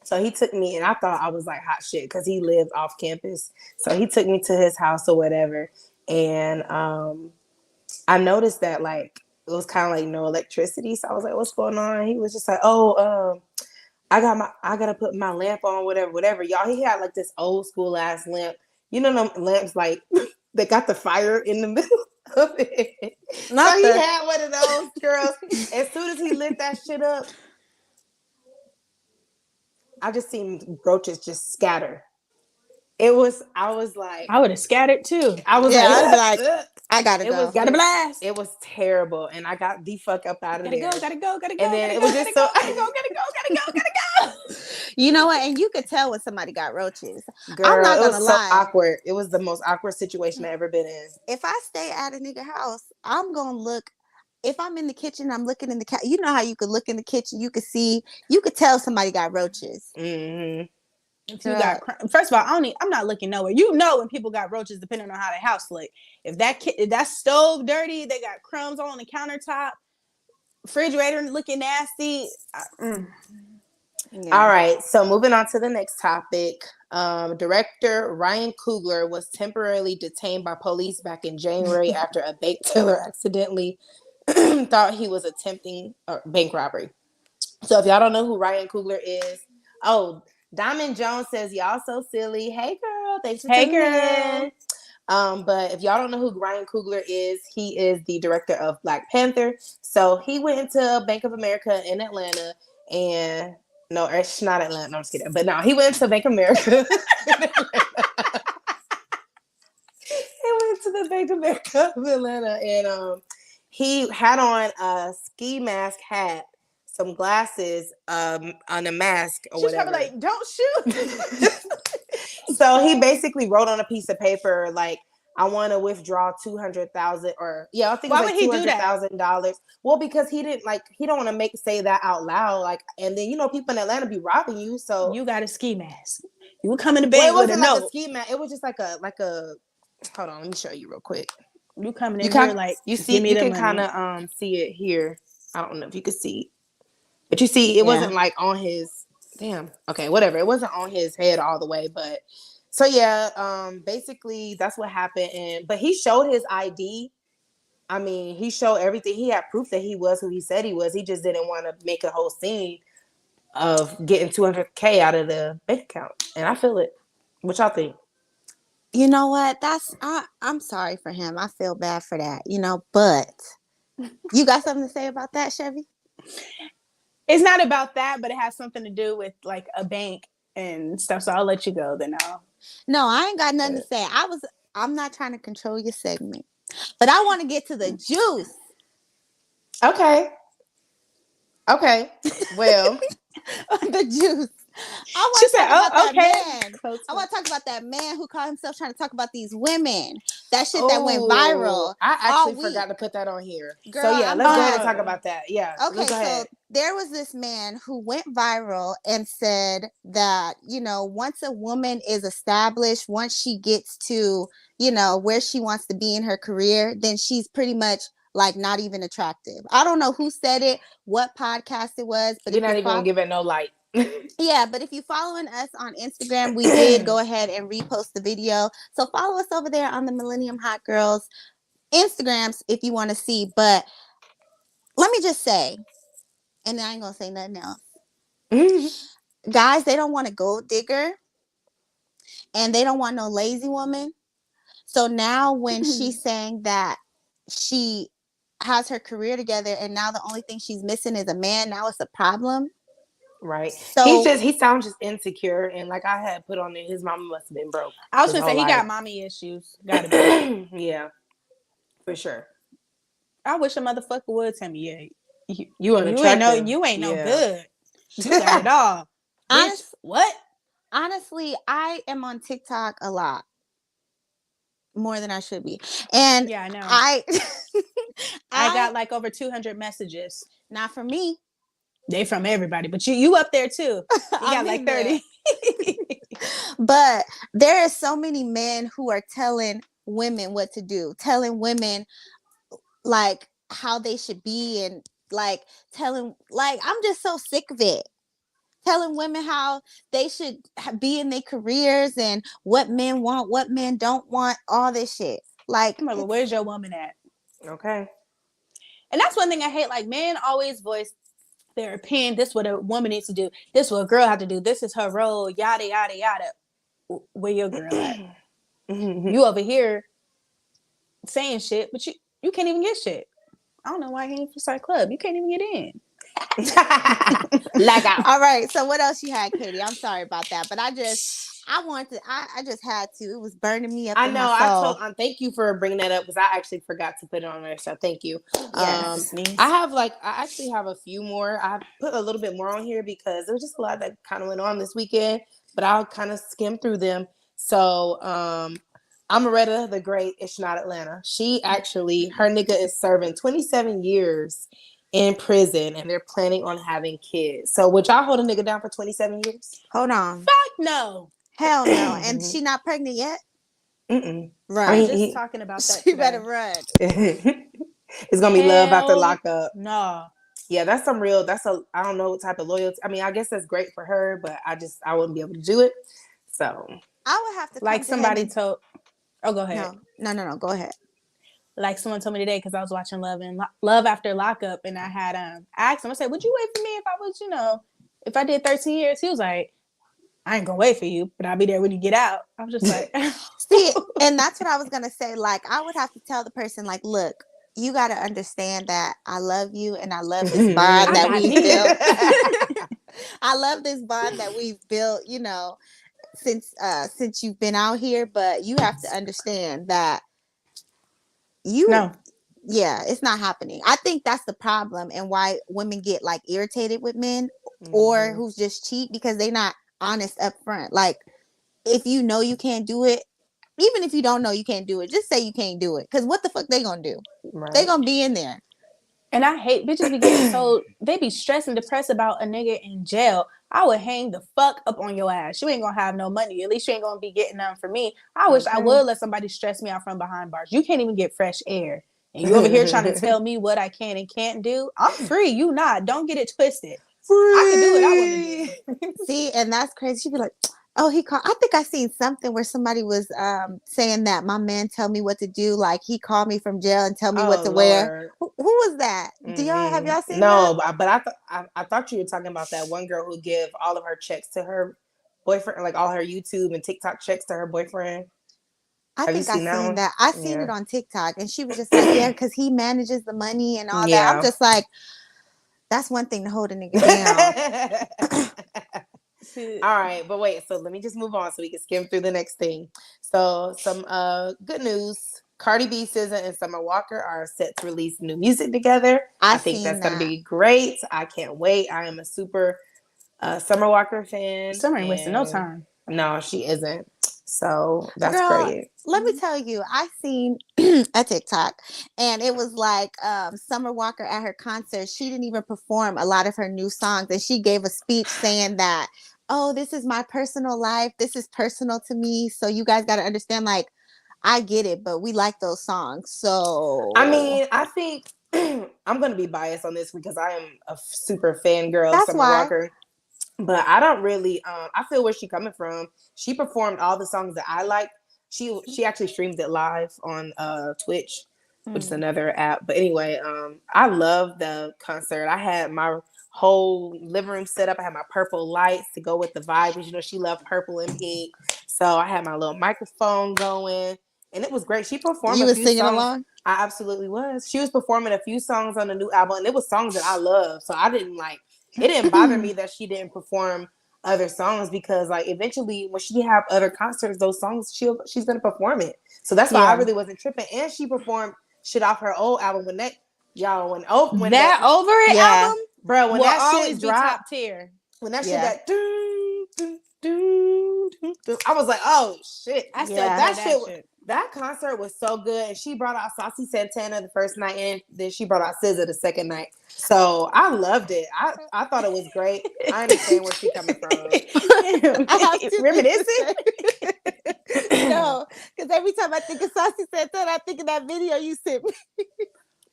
So he took me, and I thought I was like hot shit because he lived off campus. So he took me to his house or whatever, and I noticed that like it was kind of like no electricity. So I was like, "What's going on?" He was just like, "Oh, I gotta put my lamp on, whatever." Y'all, he had like this old school ass lamp. You know them lamps like that got the fire in the middle of it. He had one of those, girls. As soon as he lit that shit up, I just seen roaches just scatter. I was like, I would have scattered too. I was I'd be like, I gotta go. Gotta blast. It was terrible, and I got the fuck up out of there. Gotta go. And then it was just so. Gotta go. You know what? And you could tell when somebody got roaches. Girl, I'm not gonna lie. So awkward. It was the most awkward situation I've ever been in. If I stay at a nigga house, I'm gonna look. If I'm in the kitchen, I'm looking in the you know how you could look in the kitchen, you could tell somebody got roaches. Mm-hmm. If you got, first of all, I'm not looking nowhere. You know when people got roaches, depending on how the house look. If that stove dirty, they got crumbs on the countertop, refrigerator looking nasty. Yeah. All right, so moving on to the next topic. Director Ryan Coogler was temporarily detained by police back in January after a bank teller accidentally thought he was attempting a bank robbery. So if y'all don't know who Ryan Coogler is, Diamond Jones says, y'all so silly. Hey, girl. Thanks for tuning in. But if y'all don't know who Ryan Coogler is, he is the director of Black Panther. So he went into Bank of America in Atlanta and no, it's not Atlanta. No, I'm just kidding. But no, he went to Bank of America. He went to the Bank of America of Atlanta and he had on a ski mask hat, some glasses, on a mask or whatever. She's probably like, don't shoot. So he basically wrote on a piece of paper like, I want to withdraw $200,000 or I think why it's like $200,000. Well, because he don't want to say that out loud. Like, and then people in Atlanta be robbing you, so you got a ski mask. You would come in the bank with a note. A ski mask. It was just like a. Hold on, let me show you real quick. You coming in here like you see? You can kind of see it here. I don't know if you can see, but you see, it wasn't like on his. Damn. Okay, whatever. It wasn't on his head all the way, but. So basically that's what happened. But he showed his ID. I mean, he showed everything. He had proof that he was who he said he was. He just didn't want to make a whole scene of getting $200K out of the bank account. And I feel it. What y'all think? You know what? I'm sorry for him. I feel bad for that. But you got something to say about that, Chevy? It's not about that, but it has something to do with like a bank and stuff. So I'll let you go then. No, I ain't got nothing to say. I'm not trying to control your segment, but I want to get to the juice. Okay. Well, the juice. I want to talk about that man. I want to talk about that man who called himself trying to talk about these women. That shit that went viral. I actually forgot to put that on here. Girl, so let's go ahead and talk about that. Yeah. Okay, so there was this man who went viral and said that, once a woman is established, once she gets to, where she wants to be in her career, then she's pretty much like not even attractive. I don't know who said it, what podcast it was, but we're not even gonna give it no light. Yeah, but if you're following us on Instagram, we did go ahead and repost the video. So follow us over there on the Millennium Hot Girls Instagrams if you want to see. But let me just say, and I ain't gonna say nothing else. Guys, they don't want a gold digger, and they don't want no lazy woman. So now when she's saying that she has her career together and now the only thing she's missing is a man, now it's a problem. Right. So He sounds just insecure, and like I had put on it, his mama must have been broke I was his gonna whole say he life. got mommy issues. Gotta be. Yeah, for sure. I wish a motherfucker would tell me, yeah, You unattractive. you ain't no Yeah. good. You got it all. Bitch, what? Honestly, I am on TikTok a lot. More than I should be. And yeah, I know. I got like over 200 messages. Not from me. They from everybody, but you up there too. You got like 30. But there are so many men who are telling women what to do, telling women like how they should be, and like telling, like, I'm just so sick of it. Telling women how they should be in their careers and what men want, what men don't want, all this shit. Like, I'm like, well, where's your woman at? Okay. And that's one thing I hate. Like, men always voice their opinion. This is what a woman needs to do. This is what a girl have to do. This is her role. Yada yada yada. Where your girl at? You over here saying shit, but you can't even get shit. I don't know why he ain't for Side Club. You can't even get in. Lag out. All right. So what else you had, Katie? I'm sorry about that, but I just had to. It was burning me up. I in know. My soul. Thank you for bringing that up because I actually forgot to put it on there. So thank you. Yes. I actually have a few more. I put a little bit more on here because there was just a lot that kind of went on this weekend, but I'll kind of skim through them. So, Amaretta the Great, It's Not Atlanta. She actually, her nigga is serving 27 years in prison and they're planning on having kids. So would y'all hold a nigga down for 27 years? Hold on. Fuck no. Hell no. And she not pregnant yet? Mm-mm. Run. I was just talking about that She today. better run. It's gonna be love after lockup. No. Yeah, that's some real. I don't know what type of loyalty. I mean, I guess that's great for her, but I wouldn't be able to do it. So I would have to like somebody told. Oh, go ahead. No. Go ahead. Like someone told me today because I was watching Love After Lockup, and I had asked him. I said, "Would you wait for me if I was, if I did 13 years?" He was like, "I ain't gonna wait for you, but I'll be there when you get out." I was just like, see, and that's what I was gonna say. Like, I would have to tell the person, like, look, you got to understand that I love you and I love this bond that we built. I love this bond that we've built, since you've been out here. But you have to understand that it's not happening. I think that's the problem and why women get like irritated with men or who's just cheat because they're not honest up front. Like, if you know you can't do it, even if you don't know you can't do it, just say you can't do it. Because what the fuck they gonna do? Right. They gonna be in there. And I hate bitches be getting so they be stressed and depressed about a nigga in jail. I would hang the fuck up on your ass. You ain't gonna have no money. At least you ain't gonna be getting none from me. I wish I would let somebody stress me out from behind bars. You can't even get fresh air. And you over here trying to tell me what I can and can't do. I'm free. You not. Don't get it twisted. Free. I can do what I want to do. See, and that's crazy. She'd be like, oh, he called. I think I seen something where somebody was saying that my man tell me what to do. Like, he called me from jail and tell me what to wear. Who was that? Have y'all seen that? No, but I thought you were talking about that one girl who give all of her checks to her boyfriend, like all her YouTube and TikTok checks to her boyfriend. I think I seen that. I seen it on TikTok, and she was just like, yeah, because he manages the money and all that. I'm just like, that's one thing to hold a nigga down. All right, but wait, so let me just move on so we can skim through the next thing. So some good news. Cardi B, SZA, and Summer Walker are set to release new music together. I think that's going to be great. I can't wait. I am a super Summer Walker fan. Summer ain't wasting no time. No, she isn't. So that's great. Let me tell you, I seen a TikTok and it was like Summer Walker at her concert. She didn't even perform a lot of her new songs, and she gave a speech saying that, oh, this is my personal life. This is personal to me. So you guys got to understand, like, I get it, but we like those songs. So I mean, I think I'm going to be biased on this because I am a super fangirl of Summer Walker. But I don't really, I feel where she's coming from. She performed all the songs that I like. She actually streamed it live on Twitch. which is another app. But anyway, I love the concert. I had my whole living room set up. I had my purple lights to go with the vibe, because you know she loved purple and pink. So I had my little microphone going, and it was great. She performed You a was few singing songs. along? I absolutely was. She was performing a few songs on the new album, and it was songs that I love. So I didn't like. It didn't bother me that she didn't perform other songs, because like eventually when she have other concerts, those songs she's gonna perform it. So that's why I really wasn't tripping. And she performed shit off her old album when that that Over It album, bro, when will that always shit be dropped, top tier. when that shit that I was like, oh shit. I still play that shit. That concert was so good. And she brought out Saucy Santana the first night, and then she brought out SZA the second night. So I loved it. I thought it was great. I understand where she's coming from. Reminiscent? No, because every time I think of Saucy Santana, I think of that video you sent me.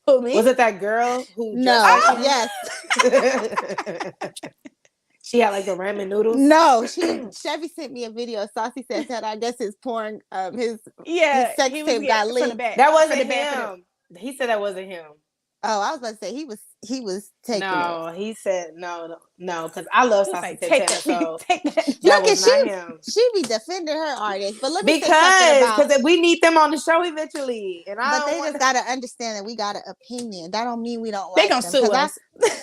Who, me? Was it that girl who yes. She had like the ramen noodles. No, Chevy sent me a video of Saucy Santana. I guess his porn, his sex tape got leaked. That wasn't him. He said that wasn't him. Oh, I was about to say he was taking it. He said no, because I love Saucy Santana. So take that. That was not him. She be defending her artists, but let me because we need them on the show eventually, and but they just gotta understand that we got an opinion. That don't mean we don't. They like gonna them, sue us.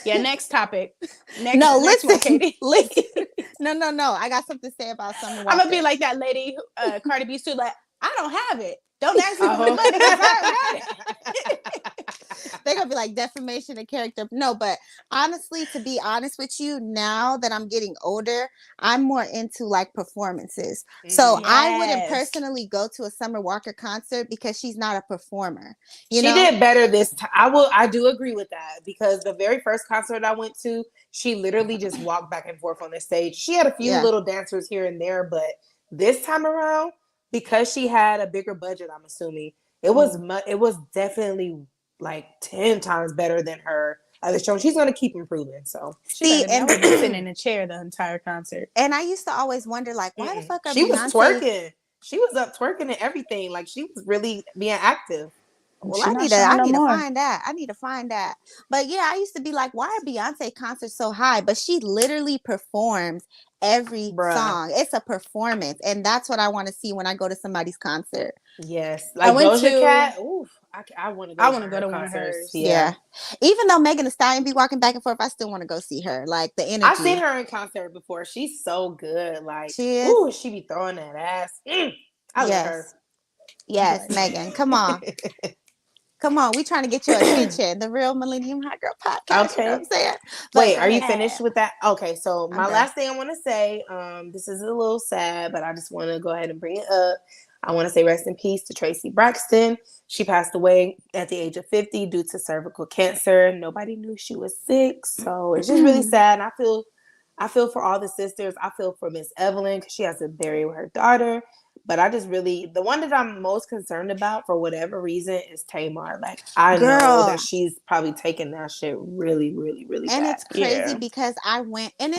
Yeah. Next topic. Listen, one, Katie. listen. No. I got something to say about something. I'm gonna be like that lady, Cardi B sued. Like, I don't have it. Don't ask me for the money, because I got it. They're gonna be like defamation of character. No, but honestly, to be honest with you, now that I'm getting older, I'm more into like performances. So I wouldn't personally go to a Summer Walker concert because she's not a performer. She did better this time. I do agree with that, because the very first concert I went to, she literally just walked back and forth on the stage. She had a few little dancers here and there, but this time around, because she had a bigger budget, I'm assuming it was definitely like 10 times better than her other show. She's gonna keep improving. So I was sitting in a chair the entire concert. And I used to always wonder, like, why the fuck are she Beyonce... was twerking? She was up twerking and everything. Like, she was really being active. Well, I need to find that. I need to find that. But yeah, I used to be like, why are Beyonce concerts so high? But she literally performs every song. It's a performance, and that's what I want to see when I go to somebody's concert. Yes, like Doja Cat. Oof, I want to go. I want to go to one of hers. Yeah. Even though Megan Thee Stallion be walking back and forth, I still want to go see her. Like the energy. I've seen her in concert before. She's so good. Like she is. Ooh, she be throwing that ass. I love her. Yes, Megan. Come on. Come on, we trying to get you attention. The Real Millennium Hot Girl Podcast. Okay. You know what I'm saying? Wait, are you finished with that? Okay, so my last thing I want to say, this is a little sad, but I just want to go ahead and bring it up. I want to say rest in peace to Tracy Braxton. She passed away at the age of 50 due to cervical cancer. Nobody knew she was sick, so it's just really sad. And I feel for all the sisters. I feel for Miss Evelyn because she has to bury her daughter. But I just really, the one that I'm most concerned about for whatever reason is Tamar. Like, I know that she's probably taking that shit really, really, really bad. And it's crazy because I went, and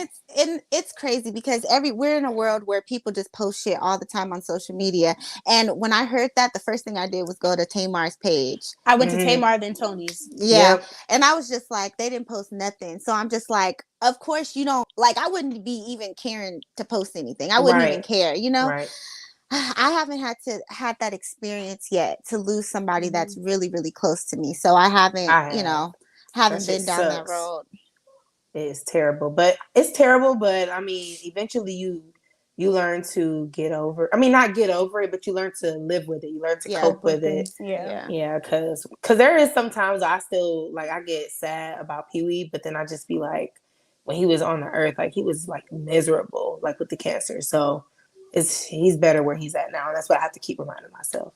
it's crazy because we're in a world where people just post shit all the time on social media. And when I heard that, the first thing I did was go to Tamar's page. I went to Tamar, then Tony's. Yeah. Yep. And I was just like, they didn't post nothing. So I'm just like, of course you don't, like, I wouldn't be even caring to post anything. I wouldn't even care, you know? Right. I haven't had that experience yet to lose somebody that's really, really close to me. So I haven't been down that road. It's terrible, but I mean, eventually you learn to get over. I mean, not get over it, but you learn to live with it. You learn to cope with it. Yeah. Because there is sometimes I still like I get sad about Pee Wee, but then I just be like, when he was on the earth, like he was like miserable, like with the cancer. So. He's better where he's at now. And that's what I have to keep reminding myself.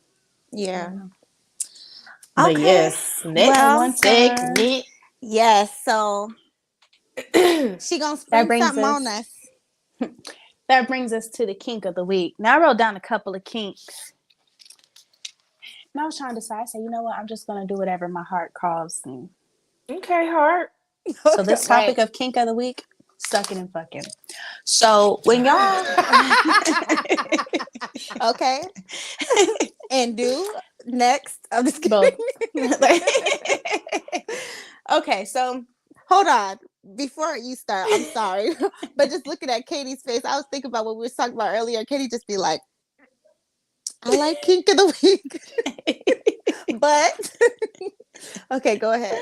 Yeah. But yes, next segment. Yes, so she gonna spring something on us. That brings us to the kink of the week. Now I wrote down a couple of kinks. And I was trying to decide. I said, you know what? I'm just gonna do whatever my heart calls me. Okay, heart. So this topic of kink of the week. Sucking and fucking. So when y'all okay, and do Next. I'm just kidding. Both. Okay, so Hold on. Before you start, I'm sorry. But just looking at Katie's face, I was thinking about what we were talking about earlier. Katie just be like, I like kink of the week. But okay, go ahead.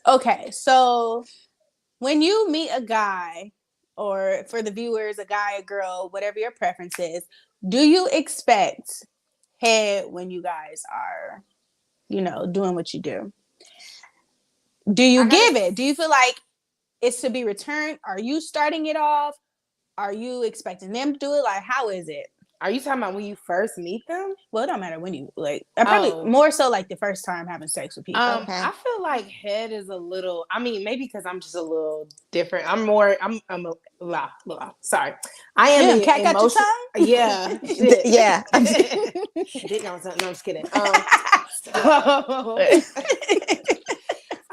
okay, so when you meet a guy, or for the viewers, a guy, a girl, whatever your preference is, do you expect head when you guys are, doing what you do? Do you give it? Do you feel like it's to be returned? Are you starting it off? Are you expecting them to do it? Like, how is it? Are you talking about when you first meet them? Well, it don't matter when you like. I probably more so like the first time having sex with people. Okay. I feel like head is a little. I mean, maybe because I'm just a little different. Sorry. I am Damn, cat got your tongue? Yeah. Yeah. Didn't know something. No, I'm just kidding.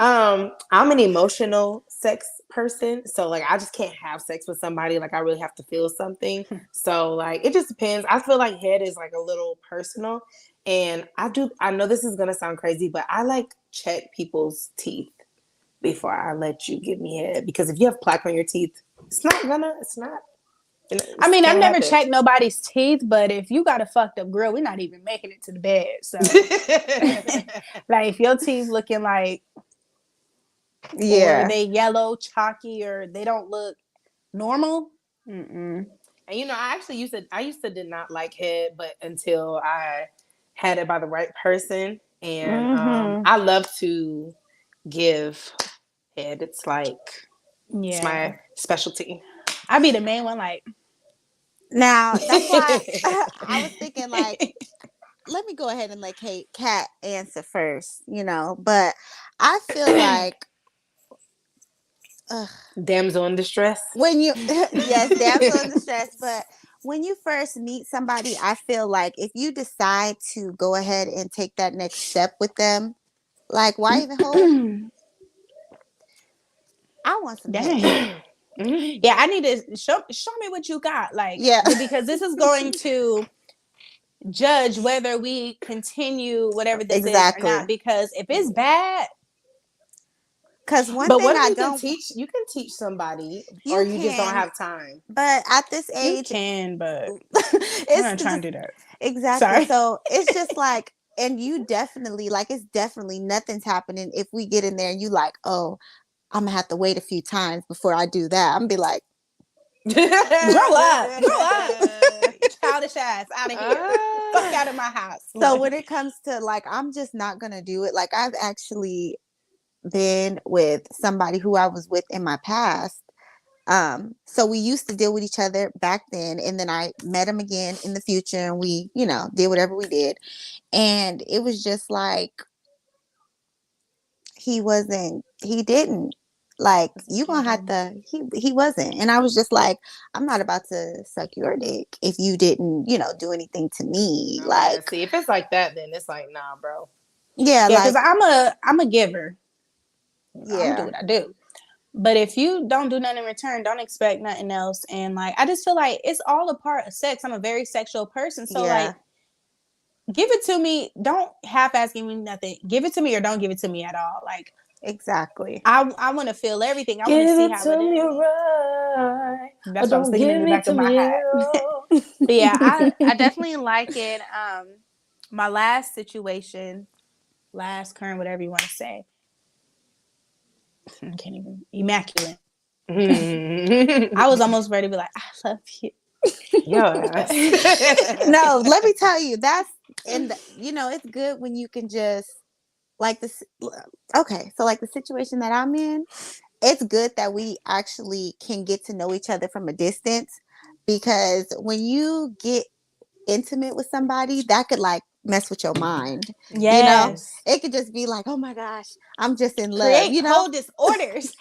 I'm an emotional sex person, so like I just can't have sex with somebody. Like I really have to feel something. So like it just depends. I feel like head is like a little personal, and I know this is gonna sound crazy, but I like check people's teeth before I let you give me head, because if you have plaque on your teeth, it's not. I mean, I've never checked nobody's teeth, but if you got a fucked up grill, we're not even making it to the bed. So like if your teeth looking like, Yeah. or they yellow, chalky, or they don't look normal. And I used to did not like head, but until I had it by the right person, and I love to give head. It's like it's my specialty. I be the main one, like. Now that's why I was thinking like, let me go ahead and let Kat answer first, but I feel like damsel in distress. When you yes, damsel in distress, but when you first meet somebody, I feel like if you decide to go ahead and take that next step with them, like why even hold? I want some head. Yeah, I need to show me what you got, like, because this is going to judge whether we continue whatever this is or not. Because if it's bad, because one but thing what if I you don't you can teach somebody, or you just don't have time. But at this age, you can, but I'm not trying to do that. Exactly. Sorry. So it's just like, and you definitely like, it's definitely nothing's happening if we get in there and you like, oh, I'm gonna have to wait a few times before I do that. I'm gonna be like, grow up, childish ass, out of here, fuck out of my house. So when it comes to like, I'm just not gonna do it. Like I've actually been with somebody who I was with in my past. So we used to deal with each other back then, and then I met him again in the future, and we, did whatever we did, and it was just like he didn't like, you gonna have to, he wasn't, and I was just like, I'm not about to suck your dick if you didn't do anything to me. Like, see, if it's like that, then it's like, nah, bro. Yeah, because I'm a giver. Yeah, I'm do what I do. But if you don't do nothing in return, don't expect nothing else. And like, I just feel like it's all a part of sex. I'm a very sexual person, so like, give it to me. Don't half-ass give me nothing. Give it to me or don't give it to me at all. Like, exactly. I want to feel everything. I want to see how it is. Right. That's what I was thinking in the back of my head. But yeah, I definitely like it. My last situation, current, whatever you want to say. I can't even. Immaculate. I was almost ready to be like, I love you. No, let me tell you, that's, and it's good when you can just like this. Okay, so like the situation that I'm in, it's good that we actually can get to know each other from a distance, because when you get intimate with somebody, that could like mess with your mind. Yes. It could just be like, oh my gosh, I'm just in love. Create whole disorders.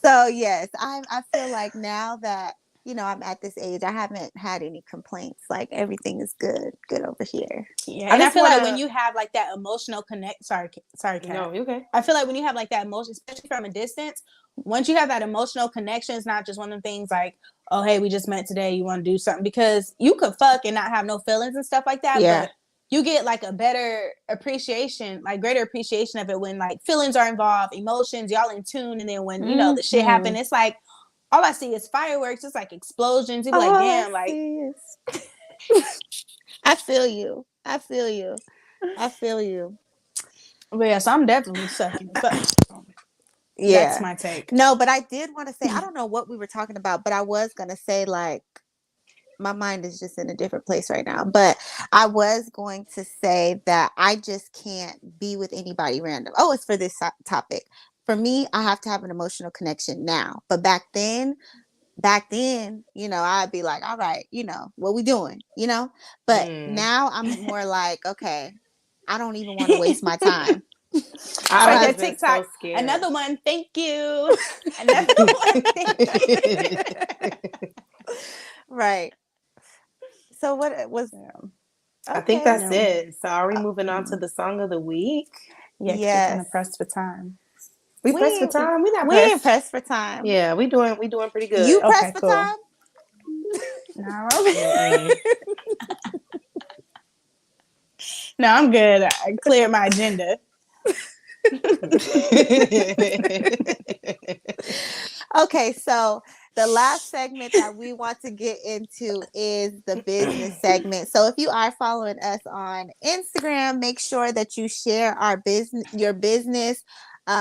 So yes, I feel like now that I'm at this age, I haven't had any complaints. Like everything is good over here. Yeah, and I feel like when you have like that emotional connect. Sorry, Kat. No, you okay. I feel like when you have like that emotion, especially from a distance, once you have that emotional connection, it's not just one of the things like, oh, hey, we just met today, you want to do something, because you could fuck and not have no feelings and stuff like that. Yeah. But you get like a better appreciation, like greater appreciation of it when like feelings are involved, emotions, y'all in tune. And then when, you know, the shit happen, it's like, all I see is fireworks. It's like explosions. You be like, damn, like. I feel you. I feel you. I feel you. But yeah, so I'm definitely sucking. Yeah. That's my take. No, but I did want to say, I don't know what we were talking about, but I was going to say, like, my mind is just in a different place right now. But I was going to say that I just can't be with anybody random. Oh, it's for this topic. For me, I have to have an emotional connection now. But back then, you know, I'd be like, all right, you know, what we doing, you know? But now I'm more like, okay, I don't even want to waste my time. I like was that TikTok. so scared. Another one, thank you. Another one, thank you. Right. So what was? Yeah. I think Okay. that's it. So are we moving on to the song of the week? Yeah, because we're kind of pressed for time. We pressed for time. We not we pressed. ain't pressed for time. Yeah, we doing pretty good. You pressed Okay, for cool. time? No, no, I'm good. I cleared my agenda. Okay, so the last segment that we want to get into is the business segment. So if you are following us on Instagram, make sure that you share your business,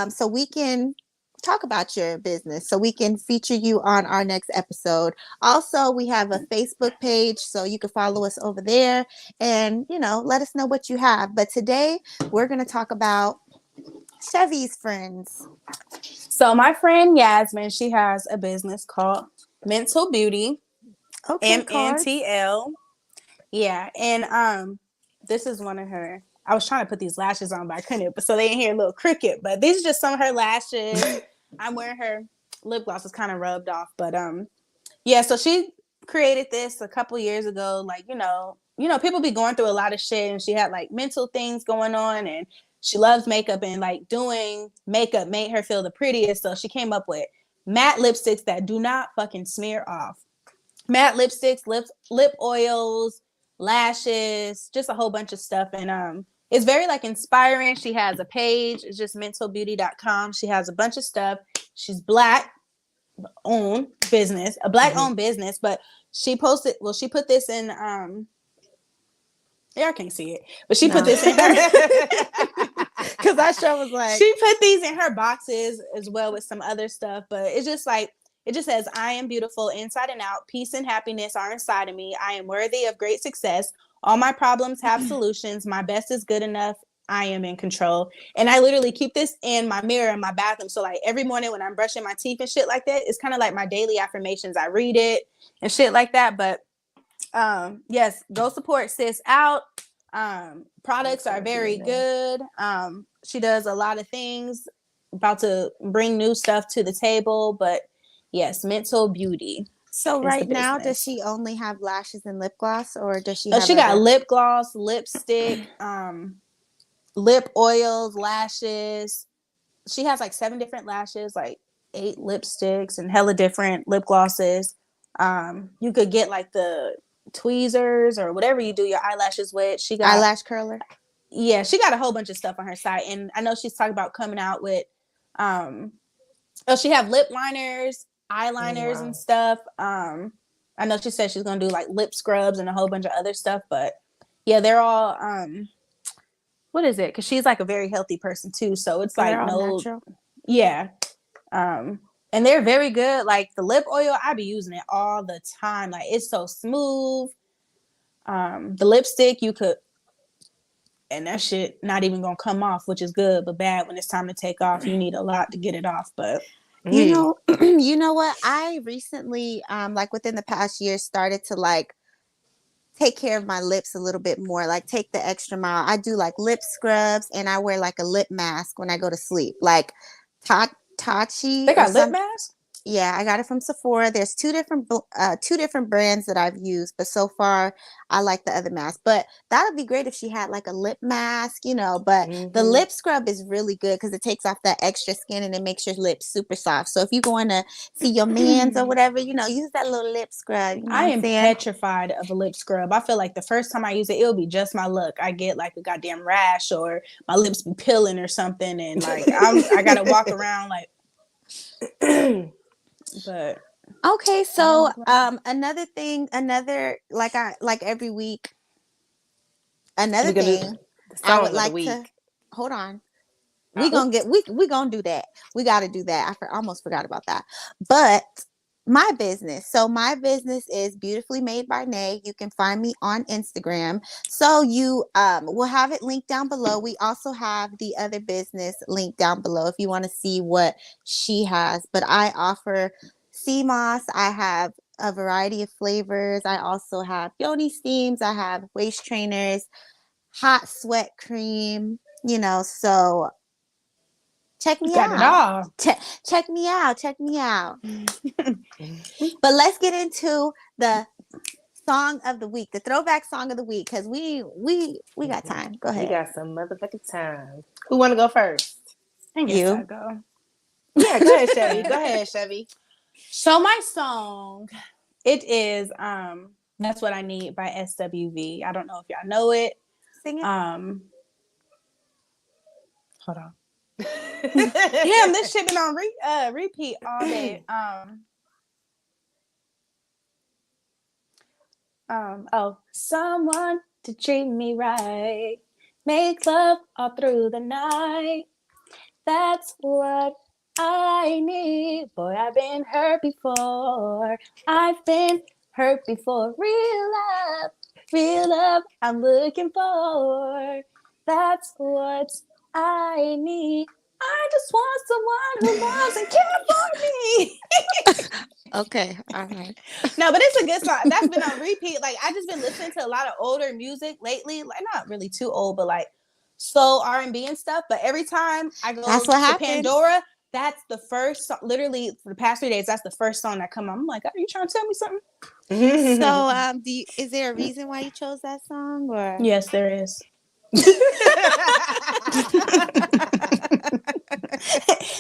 so we can talk about your business, so we can feature you on our next episode. Also, we have a Facebook page, so you can follow us over there and, you know, let us know what you have. But today we're going to talk about Chevy's friends. So my friend Yasmin, she has a business called Mental Beauty. Okay, MNTL. Yeah, and this is one of her. I was trying to put these lashes on, but I couldn't. But so they ain't hear a little cricket. But these are just some of her lashes. I'm wearing her lip gloss. It's kind of rubbed off, but yeah. So she created this a couple years ago. Like people be going through a lot of shit, and she had like mental things going on, and she loves makeup, and like doing makeup made her feel the prettiest. So she came up with matte lipsticks that do not fucking smear off. Matte lipsticks, lip oils, lashes, just a whole bunch of stuff. And it's very like inspiring. She has a page, it's just mentalbeauty.com. She has a bunch of stuff. She's black owned business, a black owned business, but she posted, well, she put this in yeah, I can't see it, but she put this in her because I sure was like, she put these in her boxes as well with some other stuff. But it's just like, it just says, I am beautiful inside and out. Peace and happiness are inside of me. I am worthy of great success. All my problems have solutions. My best is good enough. I am in control. And I literally keep this in my mirror in my bathroom. So like every morning when I'm brushing my teeth and shit like that, it's kind of like my daily affirmations. I read it and shit like that. But yes, go support sis out. Products are very good. She does a lot of things, about to bring new stuff to the table, but yes, Mental Beauty. So right now, does she only have lashes and lip gloss, or does she? No, she got lip gloss, lipstick, lip oils, lashes. She has like 7 different lashes, like 8 lipsticks, and hella different lip glosses. You could get like the tweezers or whatever you do your eyelashes with. She got eyelash curler. Yeah, she got a whole bunch of stuff on her site, and I know she's talking about coming out with she have lip liners, eyeliners, and stuff. I know she said she's gonna do like lip scrubs and a whole bunch of other stuff, but yeah, they're all what is it? Because she's like a very healthy person too, so it's like no natural. Yeah. And they're very good. Like the lip oil, I be using it all the time. Like it's so smooth. The lipstick you could, and that shit not even gonna come off, which is good, but bad when it's time to take off. You need a lot to get it off. But you know what? I recently, like within the past year, started to like take care of my lips a little bit more. Like take the extra mile. I do like lip scrubs, and I wear like a lip mask when I go to sleep. Like Tachi. They got lip masks? Yeah, I got it from Sephora. There's two different brands that I've used, but so far I like the other mask. But that would be great if she had like a lip mask, But the lip scrub is really good because it takes off that extra skin and it makes your lips super soft. So if you're going to see your mans or whatever, use that little lip scrub. You know I what I'm am saying? petrified of a lip scrub. I feel like the first time I use it, it'll be just my luck. I get like a goddamn rash or my lips be peeling or something, and like I gotta walk around like. But Okay, so another thing, like every week, another We're gonna do thing the I song would of the like to week. hold on. Oh, We gonna do that. We got to do that. Almost forgot about that. But my business. So my business is Beautifully Made by Nay. You can find me on Instagram. So you will have it linked down below. We also have the other business linked down below if you want to see what she has. But I offer sea moss. I have a variety of flavors. I also have yoni steams. I have waist trainers, hot sweat cream. So check me got it out. all. Check me out. Check me out. But let's get into the song of the week, the throwback song of the week, because we got time. Go we ahead. got some motherfucking time. Who want to go first? I guess I You. go. Yeah, go ahead, Chevy. Go ahead, Chevy. So my song, it is That's What I Need by SWV. I don't know if y'all know it. Sing it. Hold on. Damn, this shit been on repeat all day. Someone to treat me right, make love all through the night. That's what I need. Boy, I've been hurt before. I've been hurt before. Real love, I'm looking for. That's what I need. I just want someone who loves and cares for me. Okay. All right. No, but it's a good song. That's been on repeat. Like I just been listening to a lot of older music lately. Like not really too old, but like soul R&B and stuff. But every time I That's go what to happens. Pandora, that's the first song, literally for the past 3 days, that's the first song that come on. I'm like, are you trying to tell me something? So, is there a reason why you chose that song, or? Yes, there is.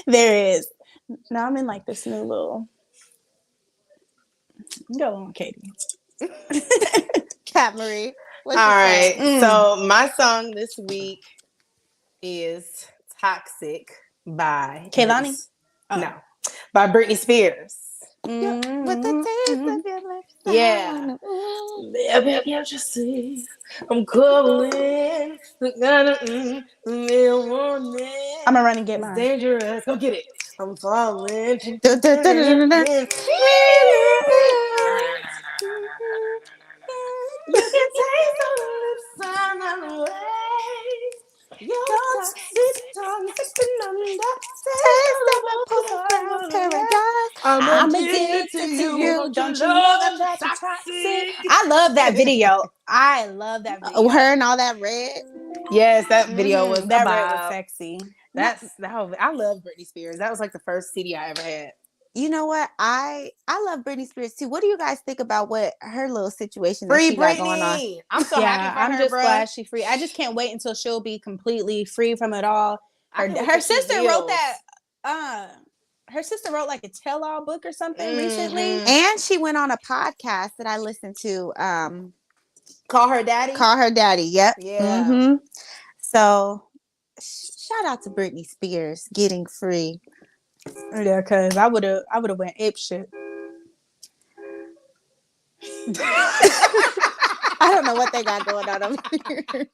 There is. Now I'm in like this new little. Go on, Katie. Cat Marie. What's All your right. song? So my song this week is "Toxic" by Kaylani? No, by Britney Spears. With the taste of your lips. Yeah. Baby, can't you see? I'm calling. I'm gonna run and get It's mine. dangerous. Go get it. I'm falling. You can taste all the lips on the way. Your toxic tongue sipping on that taste Taste all of a over the post-brown world. paradise. I'm I'm addicted to addicted to you. you. Don't you Don't you know know that that you're you're toxic? toxic? I love that video. I love that video. Her and all that red. Yes, that video was That red was about. sexy. I love Britney Spears. That was like the first CD I ever had. You know what? I love Britney Spears too. What do you guys think about what her little situation that Free she got going on? Britney. I'm so happy Yeah, for I'm her, just bro. glad she's free. I just can't wait until she'll be completely free from it all. Her sister wrote that. Her sister wrote like a tell-all book or something recently. And she went on a podcast that I listened to. Call Her Daddy. Call Her Daddy. Yep. Yeah. Mm-hmm. So shout out to Britney Spears getting free. Yeah, because I would have went ape shit. I don't know what they got going on over here. I'm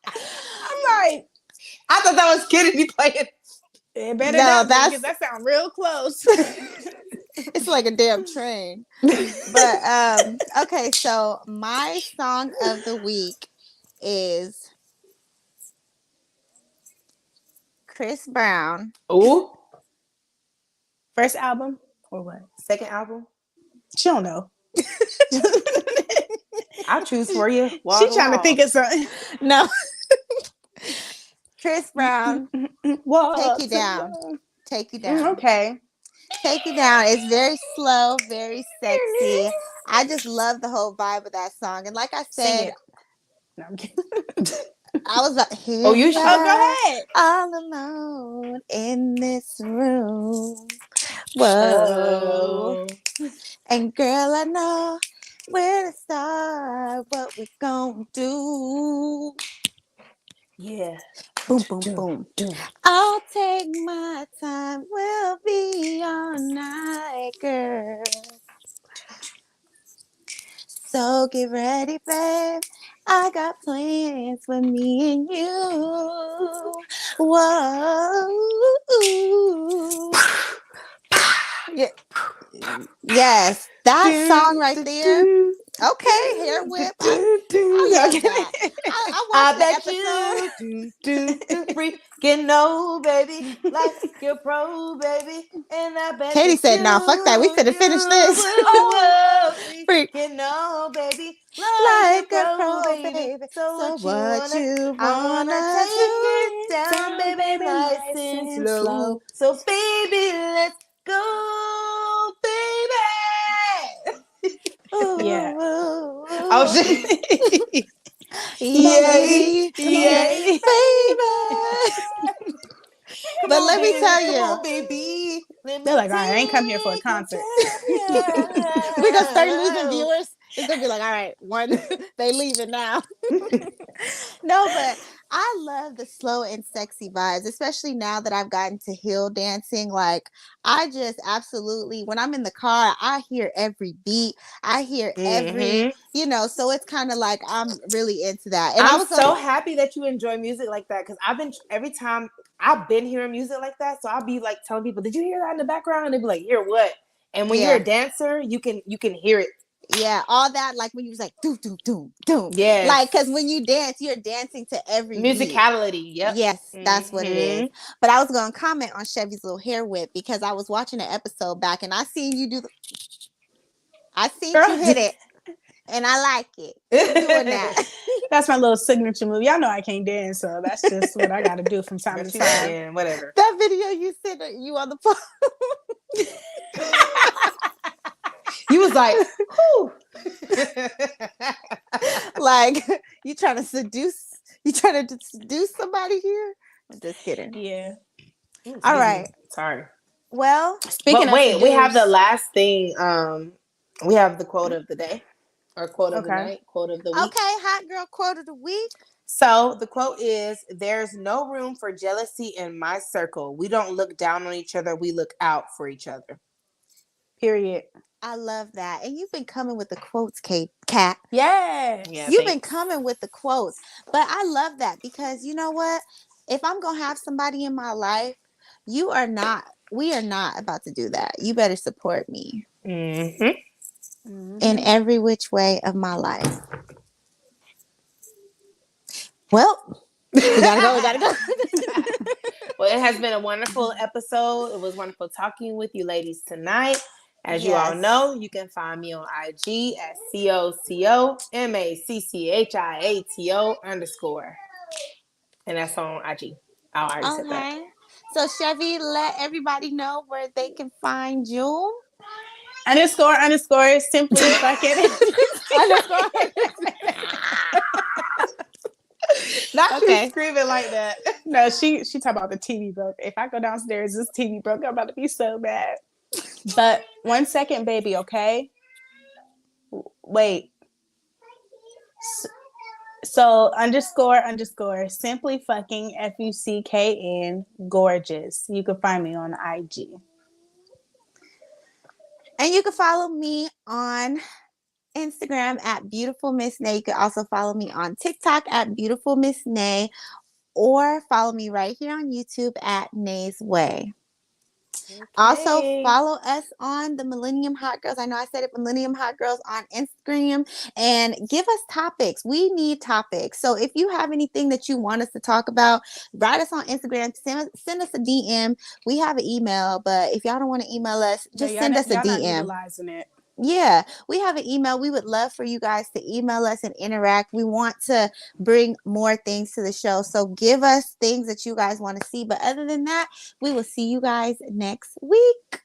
like, I thought that was Kennedy playing. it better No, not that's- because that sounds real close. It's like a damn train. But okay, so my song of the week is Chris Brown. Ooh. First album or what? Second album. She don't know. I'll choose for you. She trying to think of something. No. Chris Brown. Take you down. Take you down. Okay. Take you down. It's very slow, very sexy. I just love the whole vibe of that song. And like I Sing said, it. No, I'm kidding. I was like, Oh, here you we should. Oh, go are, ahead. all alone in this room. Whoa. Oh, And girl, I know where to start, what we gonna do. yeah. Boom, boom, boom. I'll take my time, we'll be all night, girl. So get ready, babe. I got plans for me and you. Whoa. Yeah. Yes, that song right there. Okay, hair whip. I love that. I I watched the bet episode. you freaking know, baby, like you're pro, baby, and I bet Katie that said, "No, fuck that. We finna finish this." Freak freaking know, baby, like you're like a pro, pro, baby. baby. So So what you what wanna? you I wanna wanna take it do? down, Down, baby, baby, nice nice and and slow. slow. So baby, let's go, baby. Yeah. Oh Ooh, shit. Come on, Yay, baby. yay, Come on, yay, yay, baby. baby. come But on, let me baby, tell come on, you, baby. Let They're me like, all right, I ain't come here for a take you concert. we're gonna start losing down. viewers. It's gonna be like, all right, one, they leaving now. No, but I love the slow and sexy vibes, especially now that I've gotten to hill dancing. Like, I just absolutely, when I'm in the car, I hear every beat, I hear every, Hmm. so it's kind of like I'm really into that. And I I'm was going, so happy that you enjoy music like that because I've been every time I've been hearing music like that, so I'll be like telling people, "Did you hear that in the background?" And they'd be like, "Hear what?" And when you're yeah, a dancer, you can hear it. yeah, all that, like when you was like, do, do, do, do. Like, because Yes, when you dance, you're dancing to every beat. musicality. Yep. Yes, that's what it Hmm. is. But I was going to comment on Chevy's little hair whip because I was watching an episode back and I seen you I seen you Girl, hit it and I like it. Keep doing that. that's my little signature move. Y'all know I can't dance, so that's just what I got to do from time But to you know, time. yeah, whatever. That video you sent you on the phone. You was like, whew. Like you trying to seduce somebody here? I'm just kidding. Yeah. Ooh, All excuse me. right. Sorry. Well, Speaking But of wait, we have the seduce, last thing. We have the quote of the day, or quote of the okay. night, quote of the okay, week. hot girl quote of the week. So the quote is, "There's no room for jealousy in my circle. We don't look down on each other. We look out for each other." Period. I love that. And you've been coming with the quotes, Kate Cat. Yeah, Yes. You've been thanks. coming with the quotes. But I love that because you know what? If I'm gonna have somebody in my life, we are not about to do that. You better support me Hmm. in Mm-hmm. every which way of my life. Well, we gotta go, we gotta go. Well, it has been a wonderful episode. It was wonderful talking with you ladies tonight. As you all Yes. know, you can find me on IG at COCOMACCHIATO_. And that's on IG. I already said that. Okay. So Chevy, let everybody know where they can find you. __ simply fucking underscore. Not you Okay. screaming like that. No, she talk about the TV broke. If I go downstairs, this TV broke. I'm about to be so mad. But 1 second, baby. Okay. Wait. So __ simply fucking FUCKN gorgeous. You can find me on IG. And you can follow me on Instagram at Beautiful Miss Nay. You can also follow me on TikTok at Beautiful Miss Nay, or follow me right here on YouTube at Nay's Way. Also, Okay. follow us on the Millennium Hot Girls. I know I said it, Millennium Hot Girls on Instagram, and give us topics. We need topics. So if you have anything that you want us to talk about, write us on Instagram. Send us a DM. We have an email, but if y'all don't want to email us, But just send us a y'all not DM. utilizing it. Yeah, we have an email. We would love for you guys to email us and interact. We want to bring more things to the show. So give us things that you guys want to see. But other than that, we will see you guys next week.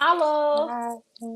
Hello. Bye.